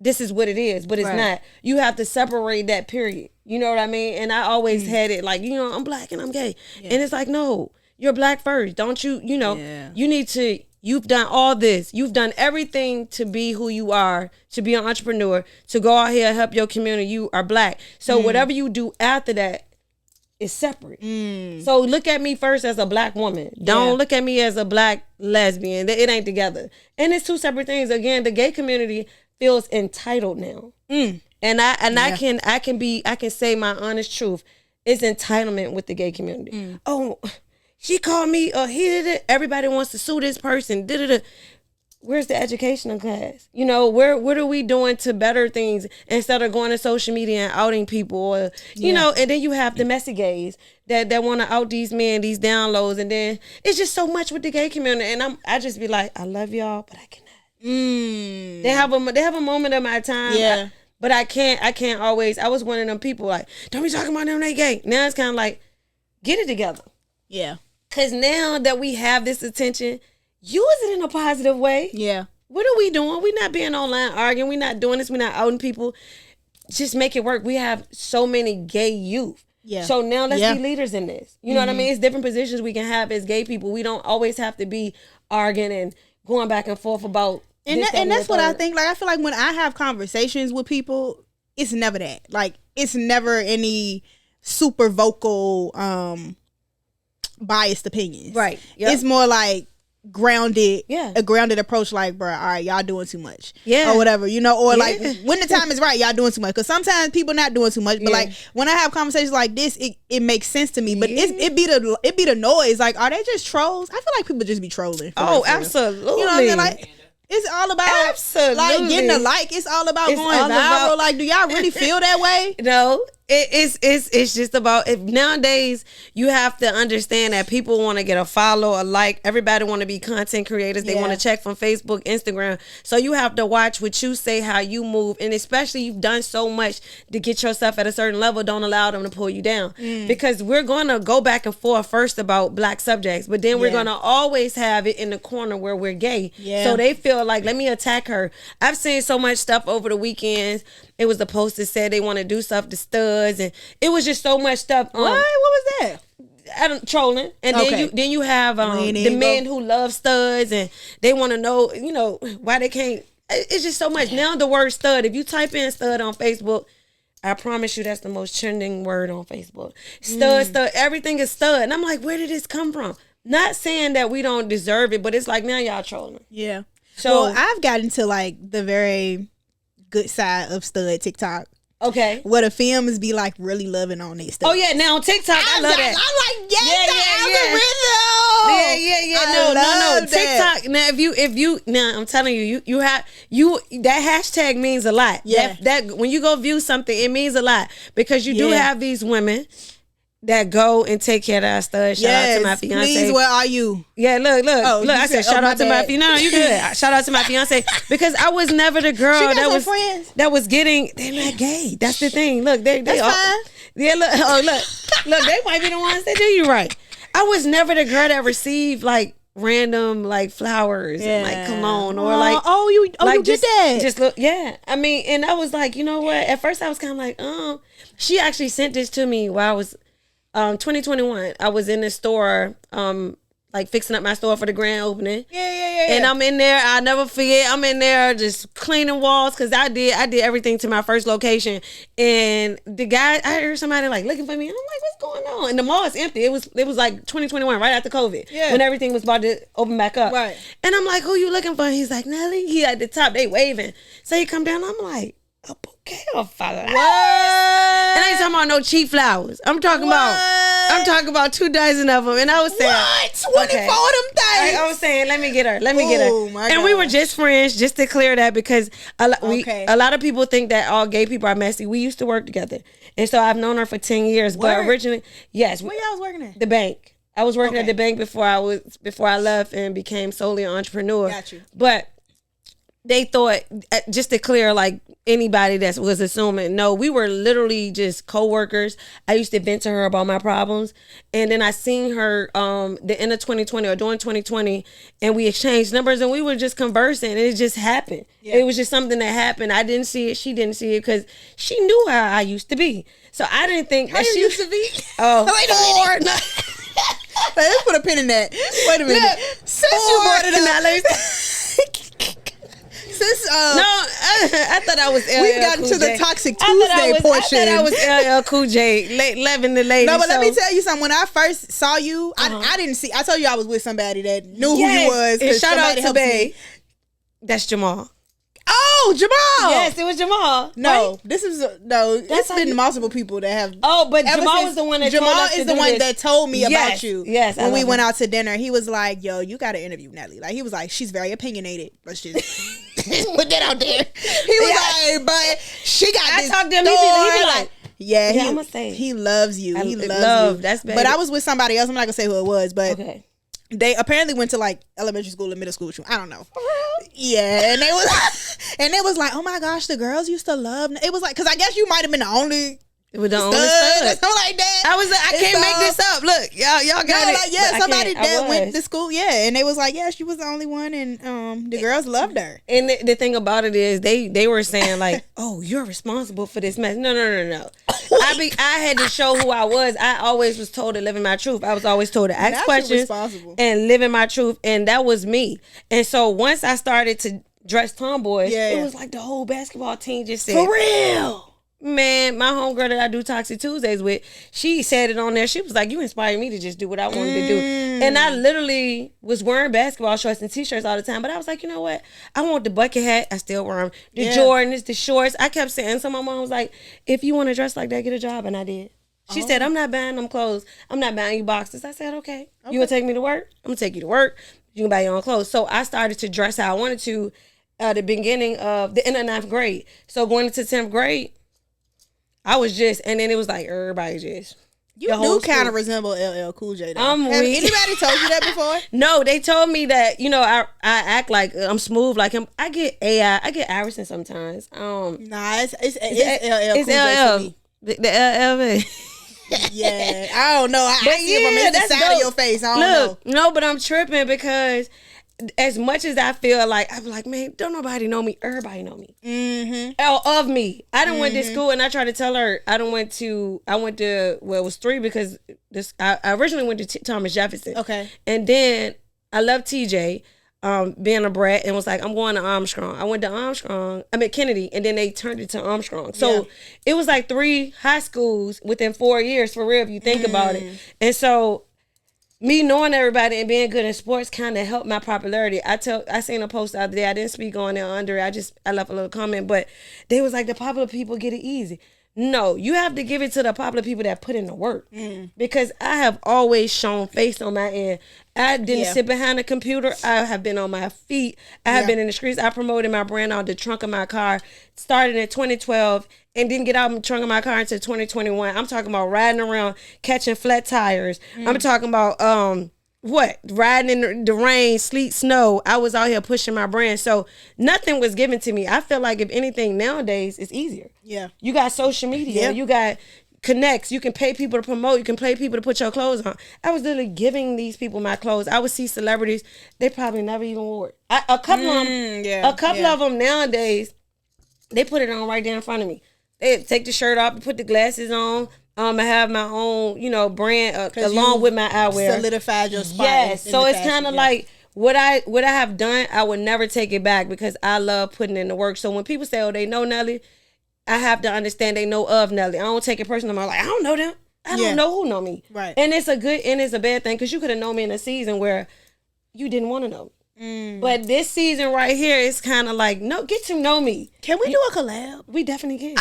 A: this is what it is, but it's not. You have to separate that, period. You know what I mean? And I always had it like, I'm black and I'm gay. Yeah. And it's like, no, you're black first. Don't you, you need to, you've done all this. You've done everything to be who you are, to be an entrepreneur, to go out here and help your community. You are black. So whatever you do after that is separate. So look at me first as a black woman. Don't look at me as a black lesbian. It ain't together. And it's two separate things. Again, the gay community feels entitled now. And I can say my honest truth. It's entitlement with the gay community. Oh, she called me he did it. Everybody wants to sue this person. Where's the educational class? What are we doing to better things instead of going to social media and outing people? Or, and then you have domestic gays that want to out these men, these downloads, and then it's just so much with the gay community. And I just be like, I love y'all, but I cannot. They have a moment of my time. Yeah. But I can't always. I was one of them people like, don't be talking about them, they gay. Now it's kind of like, get it together. Yeah. Because now that we have this attention, use it in a positive way. Yeah. What are we doing? We're not being online arguing. We're not doing this. We're not outing people. Just make it work. We have so many gay youth. Yeah. So now let's be leaders in this. You know what I mean? It's different positions we can have as gay people. We don't always have to be arguing and going back and forth about. And
B: that's what I think. Like, I feel like when I have conversations with people, it's never that. Like, it's never any super vocal, biased opinions. Right. Yep. It's more like a grounded approach. Like, bro, all right, y'all doing too much. Yeah. Or whatever, or like when the time is right, y'all doing too much. Because sometimes people not doing too much. But like when I have conversations like this, it makes sense to me. But it be the noise. Like, are they just trolls? I feel like people just be trolling.
A: Oh, absolutely.
B: You know what I mean? Like, it's all about like getting a like. It's all about going viral. Like, do y'all really feel that way?
A: No. It's just about, if nowadays you have to understand that people want to get a follow, a like. Everybody want to be content creators. They want to check from Facebook, Instagram. So you have to watch what you say, how you move, and especially you've done so much to get yourself at a certain level. Don't allow them to pull you down, because we're going to go back and forth first about black subjects, but then we're going to always have it in the corner where we're gay. Yeah. So they feel like, let me attack her. I've seen so much stuff over the weekends. It was the post that said they want to do stuff to studs, and it was just so much stuff.
B: What was that?
A: Trolling. And then you have the men who love studs, and they want to know, why they can't. It's just so much. Now the word stud, if you type in stud on Facebook, I promise you that's the most trending word on Facebook. Stud, everything is stud. And I'm like, where did this come from? Not saying that we don't deserve it, but it's like, now y'all trolling.
B: Yeah. So I've gotten to like the very good side of stud TikTok. Okay. Where the films be like really loving on these stuff.
A: Oh yeah, now on TikTok I love that.
B: I'm like,
A: No. TikTok. Now if you now I'm telling you have that hashtag means a lot. Yeah. That when you go view something, it means a lot, because you do have these women that go and take care of our studs. Shout out to my fiance.
B: Please, where are you?
A: Yeah, look. I said shout out to my fiance. No, you good. Shout out to my fiance, because I was never the girl that was getting. They're not gay. That's the thing. Look, that's fine. Yeah, look. They might be the ones that do you right. I was never the girl that received like random like flowers and like cologne or
B: you
A: just,
B: get that.
A: Just look, I mean, and I was like, you know what? At first I was kind of like, she actually sent this to me while I was. 2021, I was in the store, like fixing up my store for the grand opening. Yeah. And I'm in there. I'll never forget. I'm in there just cleaning walls, because I did everything to my first location. And the guy, I heard somebody like looking for me. And I'm like, what's going mall, and the mall is empty. It was like 2021, right after COVID, when everything was about to open back up.
B: Right.
A: And I'm like, who you looking for? And he's like, Nelly. He at the top, they waving. So he come down. I'm like, a bouquet of flowers. What? And I ain't talking about no cheap flowers. I'm talking about 2 dozen of them. And I was saying,
B: what? 24 of them things.
A: I was saying, let me get her. And we were just friends, just to clear that, because a lot of people think that all gay people are messy. We used to work together, and so I've known her for 10 years. But originally, yes,
B: where y'all was working at?
A: The bank. I was working at the bank before I left and became solely an entrepreneur.
B: Got you.
A: But they thought, just to clear, like anybody that was assuming, no, we were literally just co-workers. I used to vent to her about my problems, and then I seen her the end of 2020 or during 2020, and we exchanged numbers, and we were just conversing, and it just happened. It was just something that happened. I didn't see it, she didn't see it, because she knew how I used to be. So I didn't think that she
B: used to be.
A: Oh,
B: wait a minute. Let's put a pin in that. Wait a minute. Look, since you brought it up.
A: I thought I was LL
B: we've gotten
A: Cool
B: to
A: J.
B: the Toxic Tuesday portion.
A: I thought I was LL Cool J, loving the lady.
B: No, but let me tell you something. When I first saw you, I didn't see. I told you I was with somebody that knew who you was.
A: And shout out to Bae. That's Jamal.
B: Oh, Jamal.
A: Yes, it was Jamal.
B: No,
A: right?
B: this is it's been multiple people that have.
A: Oh, but Jamal was the one that
B: Jamal
A: told us
B: is the one that told me about you.
A: Yes,
B: when we went out to dinner, he was like, "Yo, you got to interview Nelly." Like he was like, "She's very opinionated." Let's just put that out there. He was like, "But she got this." I talked to him. He be like, "Yeah, I'm gonna say he loves you. He loves you."
A: That's bad.
B: But I was with somebody else. I'm not gonna say who it was, but
A: okay.
B: They apparently went to like elementary school and middle school. I don't know. Yeah, and it was like, oh my gosh, the girls used to love. It was like, because I guess you might have been the only.
A: It was the only stud.
B: Something like that.
A: I can't make this up. Look, y'all got it.
B: Like, yeah, somebody that went to school, and they was like, yeah, she was the only one, and the girls loved her.
A: And the thing about it is, they were saying like, oh, you're responsible for this mess. No. I had to show who I was. I always was told to live in my truth. I was always told to ask questions and live in my truth, and that was me. And so once I started to dress tomboy, it was like the whole basketball team just said,
B: for real.
A: Man, my homegirl that I do Toxic Tuesdays with, she said it on there. She was like, you inspired me to just do what I wanted to do. And I literally was wearing basketball shorts and t-shirts all the time. But I was like, you know what? I want the bucket hat. I still wear them. The Jordans, the shorts. I kept saying, so my mom was like, if you want to dress like that, get a job. And I did. She said, I'm not buying them clothes. I'm not buying you boxes. I said, okay. You want to take me to work? I'm going to take you to work. You can buy your own clothes. So I started to dress how I wanted to the beginning of the end of 9th grade. So going into 10th grade, I was just, and then it was like everybody just.
B: You do kind of resemble LL Cool J though.
A: Have
B: anybody told you that before?
A: No, they told me that, I act like I'm smooth like him. I get Iverson sometimes.
B: Nah, it's LL Cool J for me.
A: The LL.
B: Yeah, I don't know. I see it from the side of your face. I don't know.
A: No, but I'm tripping because as much as I feel like, I'm like, man, don't nobody know me. Everybody know me. Of me. I done went to school and I tried to tell her I went to, well, it was 3 because I originally went to Thomas Jefferson.
B: Okay.
A: And then I love TJ, being a brat, and was like, I'm going to Armstrong. I went to Kennedy, and then they turned it to Armstrong. So it was like 3 high schools within 4 years, for real, if you think about it. And so me knowing everybody and being good in sports kind of helped my popularity. I seen a post the other day. I didn't speak on it under it. I left a little comment, but they was like, the popular people get it easy. No, you have to give it to the popular people that put in the work. Because I have always shown face on my end. I didn't sit behind a computer. I have been on my feet. I have been in the streets. I promoted my brand out the trunk of my car. Started in 2012 and didn't get out of the trunk of my car until 2021. I'm talking about riding around, catching flat tires. I'm talking about riding in the rain, sleet, snow. I was out here pushing my brand. So nothing was given to me. I feel like if anything nowadays, it's easier.
B: Yeah.
A: You got social media. You got connects. You can pay people to promote. You can pay people to put your clothes on. I was literally giving these people my clothes. I would see celebrities. They probably never even wore it. A couple of them nowadays, they put it on right there in front of me. They take the shirt off, put the glasses on. I have my own, brand along with my eyewear.
B: Solidified your spot.
A: Yes, so it's kind of like what I have done. I would never take it back because I love putting in the work. So when people say, "Oh, they know Nelly," I have to understand they know of Nelly. I don't take it personal. I'm like, I don't know them. I don't know who know me.
B: Right.
A: And it's a good and it's a bad thing because you could have known me in a season where you didn't want to know me. But this season right here is kind of like, no, get to know me.
B: Can we do a collab?
A: We definitely can.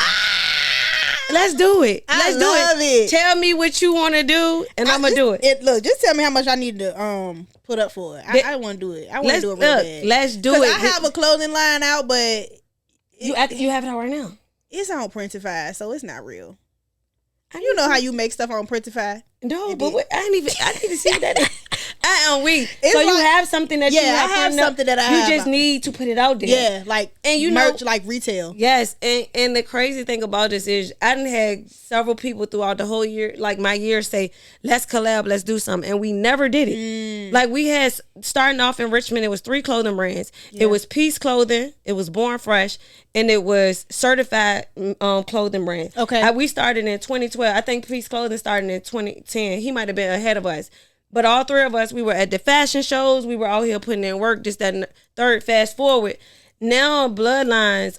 A: Let's do it.
B: I love it.
A: Tell me what you want to do, and I'm gonna do it.
B: Look, just tell me how much I need to put up for it. I want to do it. I want to do it real bad.
A: Let's do it.
B: I have a clothing line out, but
A: you have it out right now.
B: It's on Printify, so it's not real. You know how you make stuff on Printify?
A: No, but I need to see that. You have something that
B: I have something that I have.
A: You just need to put it out there.
B: Yeah, like and merch, like retail.
A: Yes, and the crazy thing about this is I done had several people throughout the whole year, like my year, say, let's collab, let's do something, and we never did it. Like we had, starting off in Richmond, it was 3 clothing brands. Yeah. It was Peace Clothing, it was Born Fresh, and it was Certified Clothing Brand. Okay. We started in 2012. I think Peace Clothing started in 2010. He might have been ahead of us. But all 3 of us, we were at the fashion shows. We were out here putting in work. Just that third, fast forward. Now Bloodlines,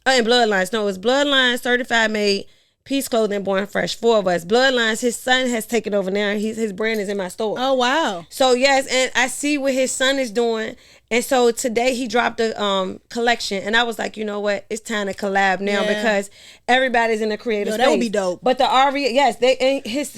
A: it was Bloodlines, Certified Made, Peace Clothing, Born Fresh. 4 of us. Bloodlines, his son has taken over now. His brand is in my store.
B: Oh, wow.
A: So, yes, and I see what his son is doing. And so today he dropped a collection. And I was like, you know what? It's time to collab now because everybody's in the creative space.
B: That would be dope.
A: But the RVA, yes,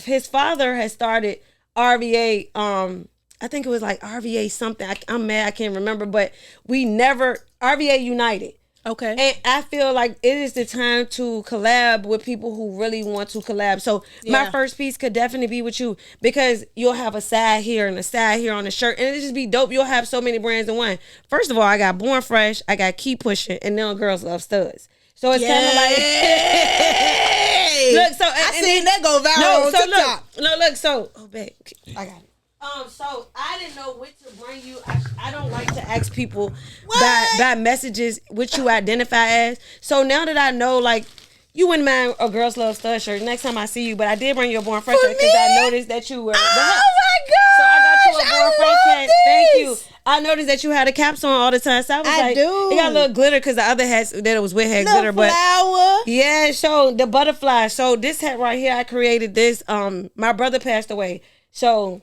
A: his father has started RVA, I think it was like RVA something. I'm mad, I can't remember, but RVA United. Okay. And I feel like it is the time to collab with people who really want to collab. So my first piece could definitely be with you because you'll have a side here and a side here on the shirt. And it'll just be dope. You'll have so many brands in one. First of all, I got Born Fresh, I got Keep Pushing, and now Girls Love Studs. So it's kind of like look. So
B: I seen that go viral on TikTok.
A: Babe, I got it. So I didn't know what to bring you. I don't like to ask people by messages what you identify as. So now that I know, like, you wouldn't mind a Girls Love Stud shirt next time I see you, but I did bring you a Born Fresh shirt because I noticed that you were.
B: Oh my God!
A: So I got you a Born Fresh shirt. Thank you. I noticed that you had a caps on all the time, so I was like,
B: do.
A: It got a little glitter because the other hats that it was with had glitter, but
B: flower.
A: Yeah. So the butterfly. So this hat right here, I created this. My brother passed away, so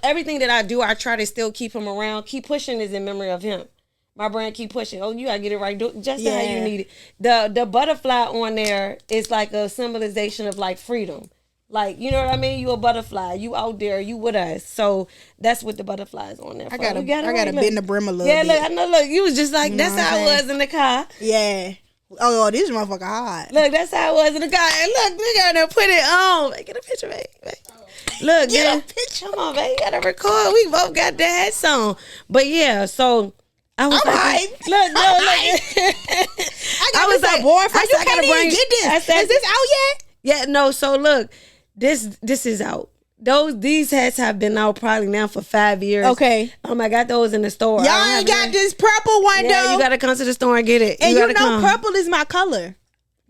A: everything that I do, I try to still keep him around. Keep Pushing is in memory of him. My brand Keep Pushing. Oh, you gotta get it right, just how you need it. The butterfly on there is like a symbolization of like freedom. Like, you know what I mean? You a butterfly. You out there. You with us. So that's what the butterfly is on there for.
B: I got to bend the brim a little bit.
A: Yeah, look, I know. Look, you was just like, that's how it was in the car.
B: Yeah. Oh, this motherfucker hot.
A: Look, that's how it was in the car. And look, we got to put it on. Get a picture, babe. Look,
B: get a picture.
A: Come on, babe. You got to record. We both got that song. But yeah, so I was look.
B: I was like, Born Fresh. You can't even get this. Is this out yet?
A: Yeah, no. So look. This is out. These hats have been out probably now for 5 years. Okay. I got those in the store.
B: Y'all ain't got this purple one though.
A: You gotta come to the store and get it.
B: And you know purple is my color.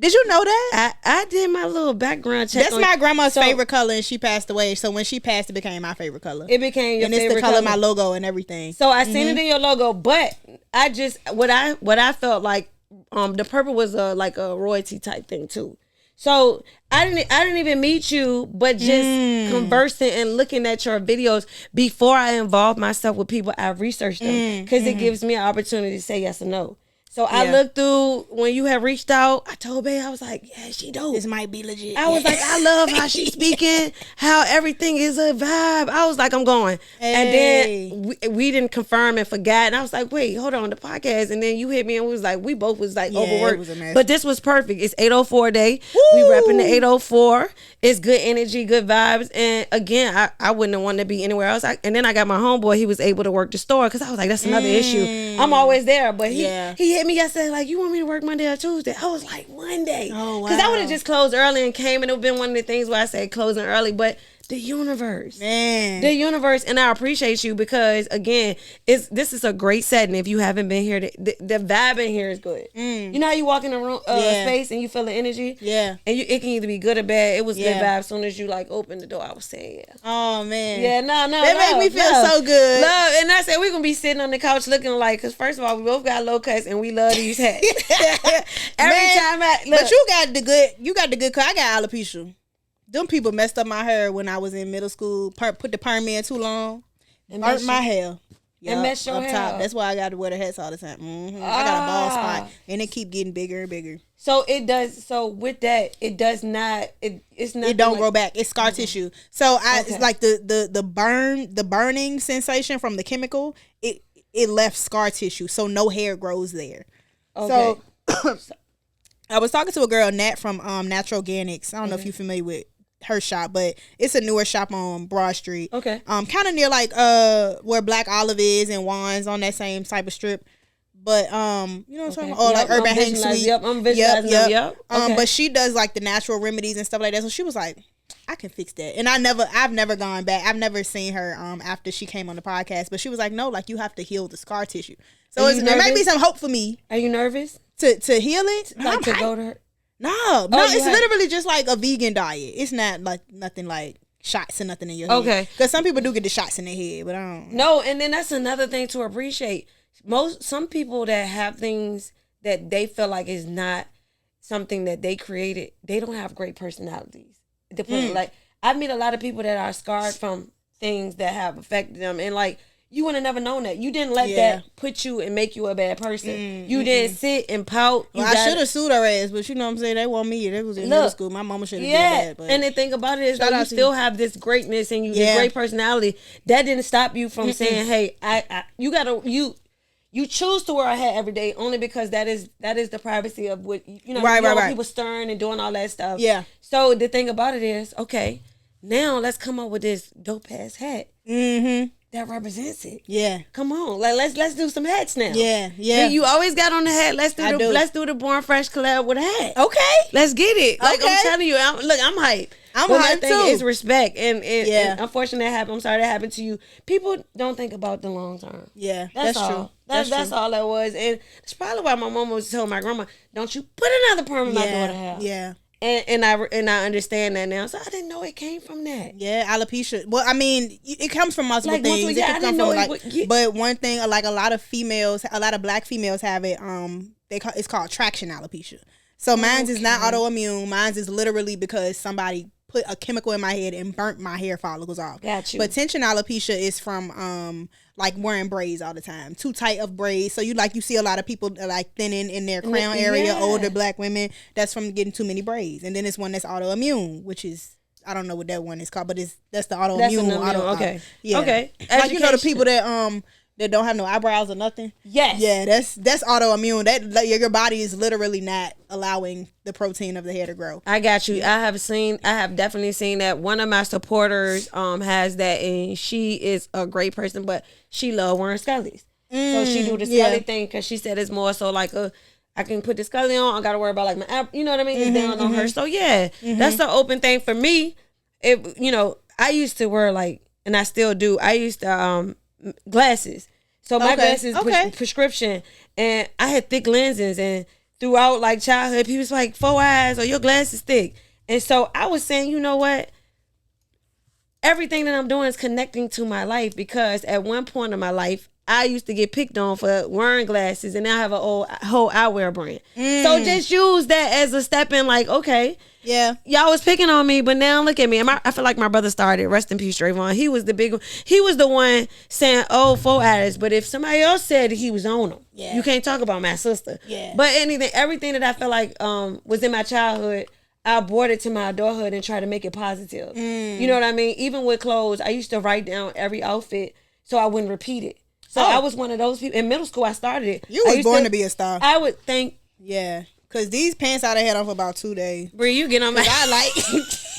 B: Did you know that?
A: I did my little background check.
B: That's my grandma's favorite color, and she passed away. So when she passed, it became my favorite color.
A: It became your favorite color.
B: And it's the color of my logo and everything.
A: So I seen it in your logo, but I just what I felt like the purple was like a royalty type thing too. So I didn't even meet you, but just conversing and looking at your videos before I involve myself with people, I researched them because it gives me an opportunity to say yes or no. So I looked through when you had reached out. I told Babe, I was like, yeah, she dope.
B: This might be legit.
A: I was like, I love how she's speaking, how everything is a vibe. I was like, I'm going. Hey. And then we didn't confirm and forgot. And I was like, wait, hold on, the podcast. And then you hit me and we was like, we both was like overworked. It was a mess. But this was perfect. It's 804 day. Woo! We repping the 804. It's good energy, good vibes. And again, I wouldn't have wanted to be anywhere else. And then I got my homeboy. He was able to work the store because I was like, that's another issue. I'm always there. But he hit me yesterday like, you want me to work Monday or Tuesday? I was like, Monday. Oh, wow. Because I would have just closed early and came, and it would have been one of the things where I said closing early. But the universe. Man. The universe. And I appreciate you because, again, this is a great setting. If you haven't been here, the vibe in here is good. You know how you walk in a room, space and you feel the energy? Yeah. And it can either be good or bad. It was good vibe. As soon as you, like, opened the door, I was saying, yeah.
B: Oh, man.
A: Yeah, no.
B: That made me feel so good.
A: Love. And I said, we're going to be sitting on the couch looking like, because first of all, we both got low cuts and we love these hats. Every time
B: but you got the good cut. I got alopecia. Them people messed up my hair when I was in middle school. Put the perm in too long. Burnt my hair.
A: Yep, and mess your hair up.
B: That's why I got to wear the hats all the time. I got a bald spot, and it keep getting bigger and bigger.
A: So it does. So with that, it does not. It's not.
B: It don't grow back. It's scar tissue. So it's like the burning sensation from the chemical. It left scar tissue, so no hair grows there. Okay. So I was talking to a girl, Nat from Natural Organics. I don't know if you're familiar with her shop, but it's a newer shop on Broad Street.
A: Okay.
B: Kind of near like where Black Olive is and Juan's on that same type of strip. But you know what I'm talking about? Or like Urban Hang Suite.
A: Yep, I'm visualizing them. Yep. Okay.
B: But she does like the natural remedies and stuff like that. So she was like, I can fix that. And I've never gone back. I've never seen her after she came on the podcast. But she was like, no, like you have to heal the scar tissue. So there might be some hope for me.
A: Are you nervous?
B: To heal it?
A: Like to go to her?
B: No, it's literally just like a vegan diet. It's not like nothing like shots and nothing in your head.
A: Okay.
B: Because some people do get the shots in their head, but I don't.
A: No, and then that's another thing to appreciate. Some people that have things that they feel like is not something that they created, they don't have great personalities. Like I meet a lot of people that are scarred from things that have affected them, and like you would have never known that. You didn't let that put you and make you a bad person. You didn't sit and pout.
B: I should have sued her ass, but you know what I'm saying? They want me. They was in middle school. My mama should have did that. But
A: and the thing about it is that you still have this greatness and this great personality. That didn't stop you from saying, hey, you choose to wear a hat every day only because that is the privacy of what, right. People stirring and doing all that stuff.
B: Yeah.
A: So the thing about it is, okay, now let's come up with this dope ass hat. That represents it.
B: Yeah.
A: Come on. Let's do some hats now.
B: Yeah.
A: You always got on the hat. Let's do the Born Fresh collab with a hat.
B: Okay.
A: Let's get it. Like I'm telling you, I'm hype.
B: I'm hype too.
A: It's respect. And unfortunately that happened. I'm sorry that happened to you. People don't think about the long term.
B: Yeah. That's true.
A: That's all that was. And that's probably why my mom was telling my grandma, don't you put another perm in my daughter's hair.
B: Yeah.
A: And I understand that now. So I didn't know it came from that.
B: Yeah, alopecia. Well, I mean, it comes from multiple things.
A: Yeah, I didn't know
B: but one thing, like a lot of black females have it. It's called traction alopecia. So mine's is not autoimmune. Mine's is literally because somebody put a chemical in my head and burnt my hair follicles off.
A: Got you.
B: But tension alopecia is from like wearing braids all the time, too tight of braids. So you see a lot of people like thinning in their crown area, older black women. That's from getting too many braids. And then it's one that's autoimmune, which is, I don't know what that one is called, but that's the autoimmune.
A: Okay.
B: Yeah.
A: Okay.
B: Like the people that don't have no eyebrows or nothing.
A: Yes.
B: Yeah, that's autoimmune. That your body is literally not allowing the protein of the hair to grow.
A: I got you. I have definitely seen that. One of my supporters has that, and she is a great person, but she love wearing scullies. So she do the scully thing because she said it's more so like I can put the scully on. I gotta worry about like my, you know what I mean? It's down on her. So that's the open thing for me. I used to wear like, and I still do. I used to glasses. So my glasses prescription, and I had thick lenses, and throughout like childhood, people was like 4 eyes or your glasses thick. And so I was saying, you know what? Everything that I'm doing is connecting to my life, because at one point in my life, I used to get picked on for wearing glasses, and now I have a whole eyewear brand. So just use that as a step in, like, okay, y'all was picking on me, but now look at me. I feel like my brother started. Rest in peace, Trayvon. He was the big one. He was the one saying, "Oh, 4 eyes." But if somebody else said it, he was on them. Yeah. You can't talk about my sister.
B: Yeah.
A: But everything that I felt like was in my childhood, I brought it to my adulthood and try to make it positive. You know what I mean? Even with clothes, I used to write down every outfit so I wouldn't repeat it. So I was one of those people. In middle school, I started it.
B: You was born to be a star.
A: I would think.
B: Yeah. Because these pants I had on for about 2 days.
A: Brie, you get on my...
B: I like...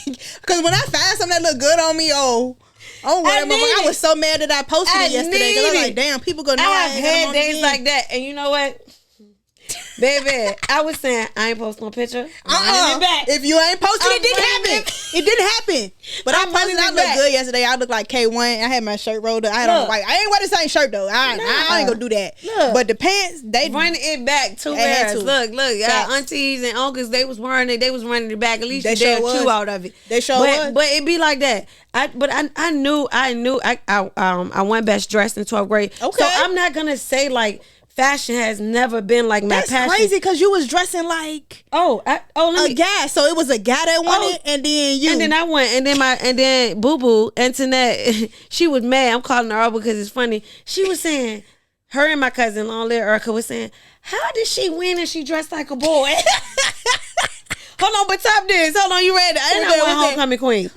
B: Because when I find something that look good on me, I was so mad that I posted it yesterday. Because I was like, damn, people gonna know I
A: had days like that. And you know what? Baby, I was saying I ain't posting no picture.
B: If you ain't posting, it didn't happen. It didn't happen. But I posted. I looked good yesterday. I looked like K1. I had my shirt rolled up. I had on white. I ain't wear the same shirt though. I ain't gonna do that. Look, but the pants, they
A: run it back 2 pairs. Look, y'all aunties and uncles, they was wearing it. They was running it back. At least they chew out of it.
B: They was.
A: But it be like that. I knew. I went best dressed in 12th grade. Okay. So I'm not gonna say like fashion has never been like my passion.
B: That's crazy because you was dressing like a guy. So it was a guy that wanted, and then you.
A: And then I went, and then Boo Boo Antoinette, she was mad. I'm calling her out because it's funny. She was saying, her and my cousin, long little Erica, was saying, how did she win and she dressed like a boy? Hold on, but top this. Hold on, you ready? I didn't know homecoming queen.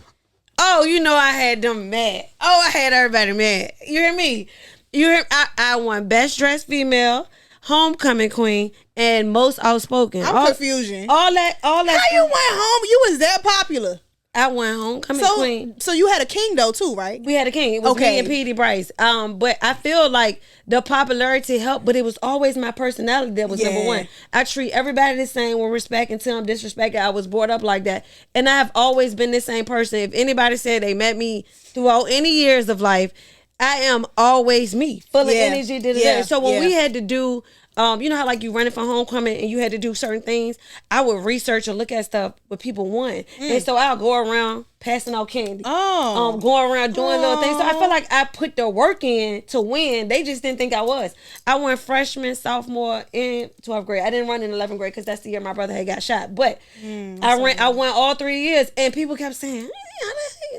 A: Oh, you know I had them mad. Oh, I had everybody mad. You hear me? You hear? I won best dressed female, homecoming queen, and most outspoken.
B: I'm confusion.
A: All that.
B: How you went home? You was that popular.
A: I went homecoming queen.
B: So you had a king though too, right?
A: We had a king. It was me and Petey Bryce. But I feel like the popularity helped, but it was always my personality that was number one. I treat everybody the same with respect until I'm disrespected. I was brought up like that. And I've always been the same person. If anybody said they met me throughout any years of life, I am always me, full of energy. So when we had to do, you know how like you running for homecoming and you had to do certain things, I would research and look at stuff what people want. And so I'll go around passing out candy. Going around doing little things. So I feel like I put the work in to win. They just didn't think I was. I went freshman, sophomore, in 12th grade. I didn't run in 11th grade because that's the year my brother had got shot. But I went all 3 years, and people kept saying,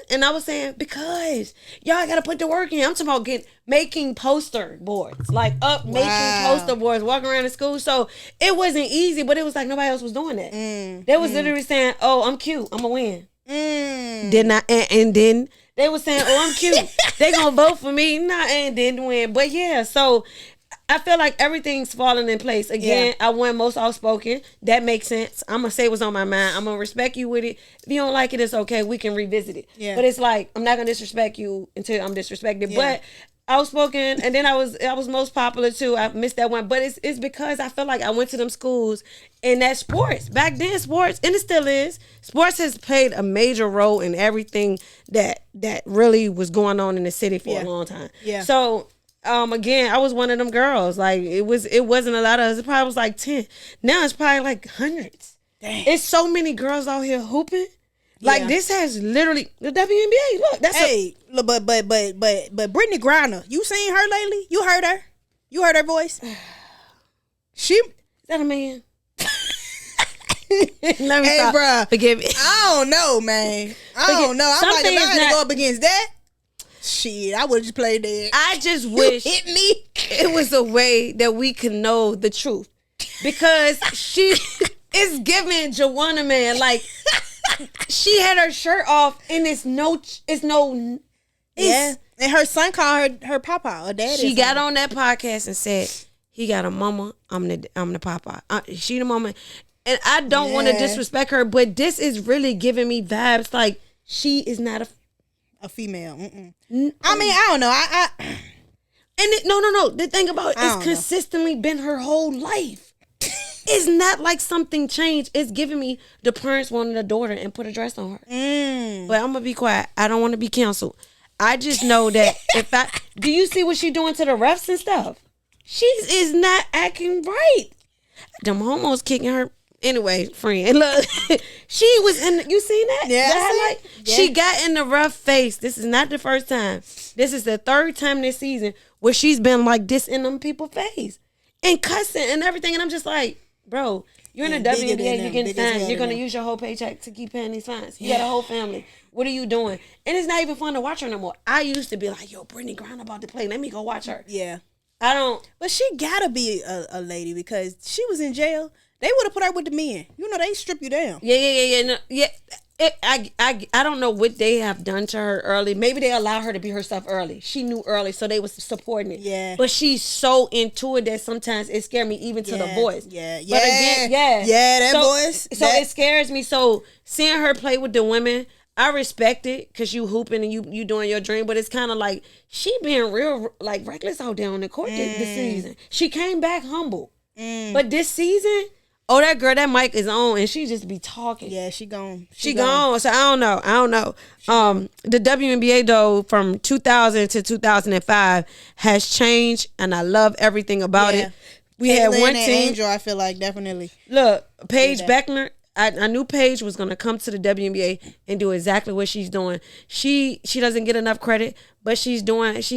A: and I was saying, because y'all got to put the work in. I'm talking about making poster boards, making poster boards, walking around the school. So it wasn't easy, but it was like nobody else was doing that. They was literally saying, oh, I'm cute, I'm going to win. And then they were saying, oh, I'm cute, they going to vote for me. And didn't win. But yeah, so I feel like everything's falling in place. Again, I won most outspoken. That makes sense. I'm going to say what's on my mind. I'm going to respect you with it. If you don't like it, it's okay. We can revisit it. Yeah. But it's like, I'm not going to disrespect you until I'm disrespected. Yeah. But outspoken, and then I was most popular too. I missed that one. But it's because I feel like I went to them schools and that sports. Back then, sports, and it still is, sports has played a major role in everything that really was going on in the city for a long time. Yeah. So again, I was one of them girls. Like it wasn't a lot of us. It probably was like 10. Now it's probably like hundreds. Dang. It's so many girls out here hooping. Like this has literally the WNBA. Look, that's
B: but Brittany Griner, you seen her lately? You heard her? You heard her voice? Is
A: that a man?
B: Let me stop. Bruh,
A: forgive me.
B: I don't know, man. I don't know. I'm like, if I had to go up against that, shit, I would just play dead.
A: I just wish
B: hit me.
A: It was a way that we could know the truth, because she is giving Joanna, man, like. She had her shirt off, and and
B: her son called her papa or daddy.
A: She got on that podcast and said, he got a mama, I'm the papa. She the mama. And I don't want to disrespect her, but this is really giving me vibes like she is not
B: a female. I mean, I don't know.
A: No. The thing about it, it's consistently been her whole life. It's not like something changed. It's giving me the parents wanted a daughter and put a dress on her. But I'm going to be quiet. I don't want to be canceled. I just know that do you see what she doing to the refs and stuff? She is not acting right. Them homos kicking her. Anyway, friend, look, she was in, you seen that?
B: Yeah.
A: She got in the rough face. This is not the first time. This is the third time this season where she's been like this in them people's face and cussing and everything. And I'm just like, bro, you're in the WNBA, you're getting fines. You're going to use your whole paycheck to keep paying these fines. You got a whole family. What are you doing? And it's not even fun to watch her no more. I used to be like, yo, Brittany Griner about to play. Let me go watch her.
B: Yeah.
A: I don't.
B: But she got to be a lady because she was in jail. They would have put her with the men. You know, they strip you down.
A: Yeah. I don't know what they have done to her early. Maybe they allow her to be herself early. She knew early, so they was supporting it.
B: Yeah.
A: But she's so into it that sometimes it scared me even to the voice.
B: Yeah.
A: But again,
B: that voice.
A: So it scares me. So seeing her play with the women, I respect it because you hooping and you doing your dream. But it's kind of like she being real like reckless out there on the court this season. She came back humble. But this season, that girl, that mic is on and she just be talking.
B: Yeah, she gone.
A: She gone. So I don't know. The WNBA though from 2000 to 2005 has changed and I love everything about it. We had one team.
B: Angel, I feel like definitely.
A: Look, Paige Beckner. I knew Paige was gonna come to the WNBA and do exactly what she's doing. She doesn't get enough credit, but she's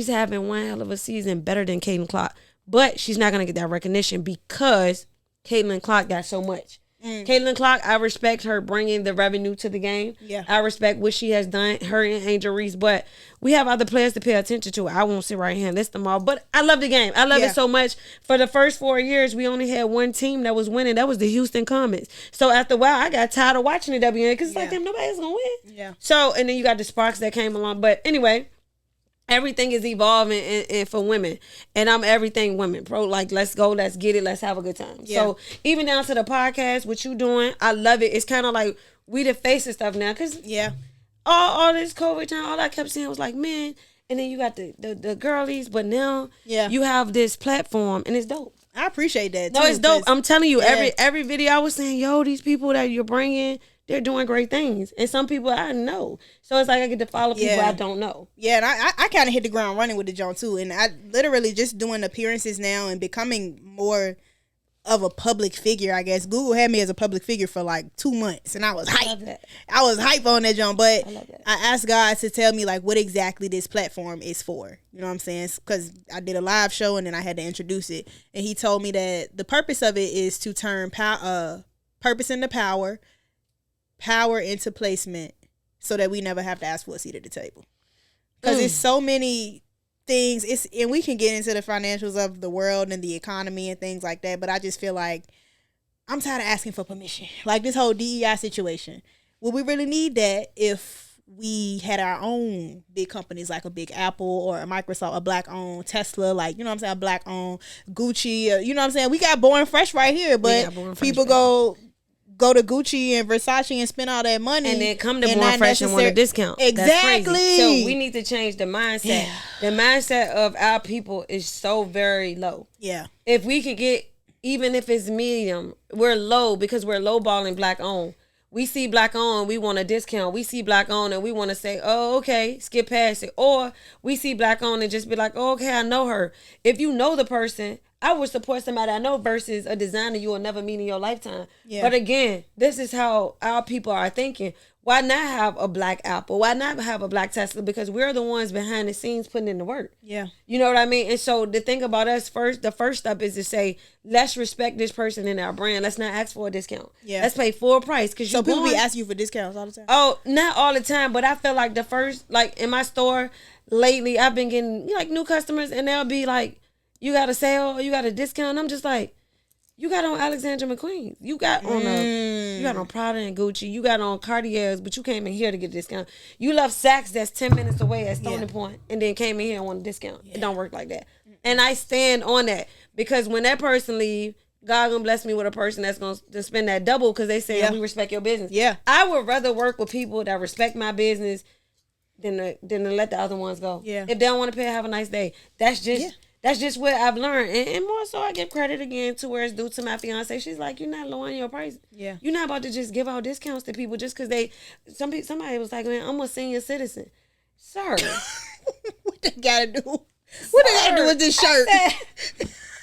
A: having one hell of a season, better than Caitlin Clark. but she's not going to get that recognition because Caitlin Clark got so much. Caitlin Clark, I respect her bringing the revenue to the game.
B: Yeah.
A: I respect what she has done, her and Angel Reese, but we have other players to pay attention to. I won't sit right here and list them all, but I love the game. I love it so much. For the first 4 years, we only had one team that was winning. That was the Houston Comets. So after a while, I got tired of watching the WNBA because it's like, damn, nobody's going to win.
B: Yeah.
A: So, and then you got the Sparks that came along. But anyway, everything is evolving and for women, and I'm everything women, bro. Like, let's go, let's get it, let's have a good time. Yeah. So even down to the podcast, what you doing, I love it. It's kind of like we the face of stuff now, cause all this COVID time, all I kept seeing was like men, and then you got the girlies, but now you have this platform, and it's dope.
B: I appreciate that.
A: No, it's dope. I'm telling you, every video I was saying, yo, these people that you're bringing, they're doing great things. And some people I know. So it's like I get to follow people I don't know.
B: Yeah, and I kind of hit the ground running with the John too. And I literally just doing appearances now and becoming more of a public figure, I guess. Google had me as a public figure for like 2 months. And I was hyped. I was hyped on that, John. But I asked God to tell me like what exactly this platform is for. You know what I'm saying? Because I did a live show and then I had to introduce it. And he told me that the purpose of it is to turn purpose into power into placement, so that we never have to ask for a seat at the table. Because it's so many things. And we can get into the financials of the world and the economy and things like that. But I just feel like I'm tired of asking for permission. Like this whole DEI situation. Would we really need that if we had our own big companies like a big Apple or a Microsoft, a black-owned Tesla, like, you know what I'm saying, a black-owned Gucci, you know what I'm saying? We got Born Fresh right here, but people go to Gucci and Versace and spend all that money
A: and then come to Born Fresh and want a discount.
B: Exactly.
A: So we need to change the mindset. Yeah. The mindset of our people is so very low.
B: Yeah.
A: If we could get, even if it's medium, we're low because we're lowballing black owned. We see black owned, we want a discount. We see black owned and we want to say, oh, okay, skip past it. Or we see black owned and just be like, oh, okay, I know her. If you know the person, I would support somebody I know versus a designer you will never meet in your lifetime. Yeah. But again, this is how our people are thinking. Why not have a black Apple? Why not have a black Tesla? Because we're the ones behind the scenes putting in the work.
B: Yeah.
A: You know what I mean? And so the thing about us the first step is to say, let's respect this person in our brand. Let's not ask for a discount. Yeah. Let's pay full price.
B: So people be asking you for discounts all the time?
A: Oh, not all the time. But I feel like the first, like in my store lately, I've been getting like new customers and they'll be like, you got a sale, you got a discount. I'm just like, you got on Alexander McQueen. You got on you got on Prada and Gucci. You got on Cartiers, but you came in here to get a discount. You left Saks that's 10 minutes away at Stony Point and then came in here and want a discount. It don't work like that. And I stand on that because when that person leave, God gonna bless me with a person that's gonna spend that double because they say we respect your business.
B: Yeah,
A: I would rather work with people that respect my business than to let the other ones go. Yeah, if they don't want to pay, have a nice day. That's just what I've learned. And more so, I give credit again to where it's due to my fiance. She's like, you're not lowering your price. Yeah. You're not about to just give out discounts to people just because somebody was like, man, I'm a senior citizen. Sir.
B: What they got to do? What they got to do with this shirt?
A: I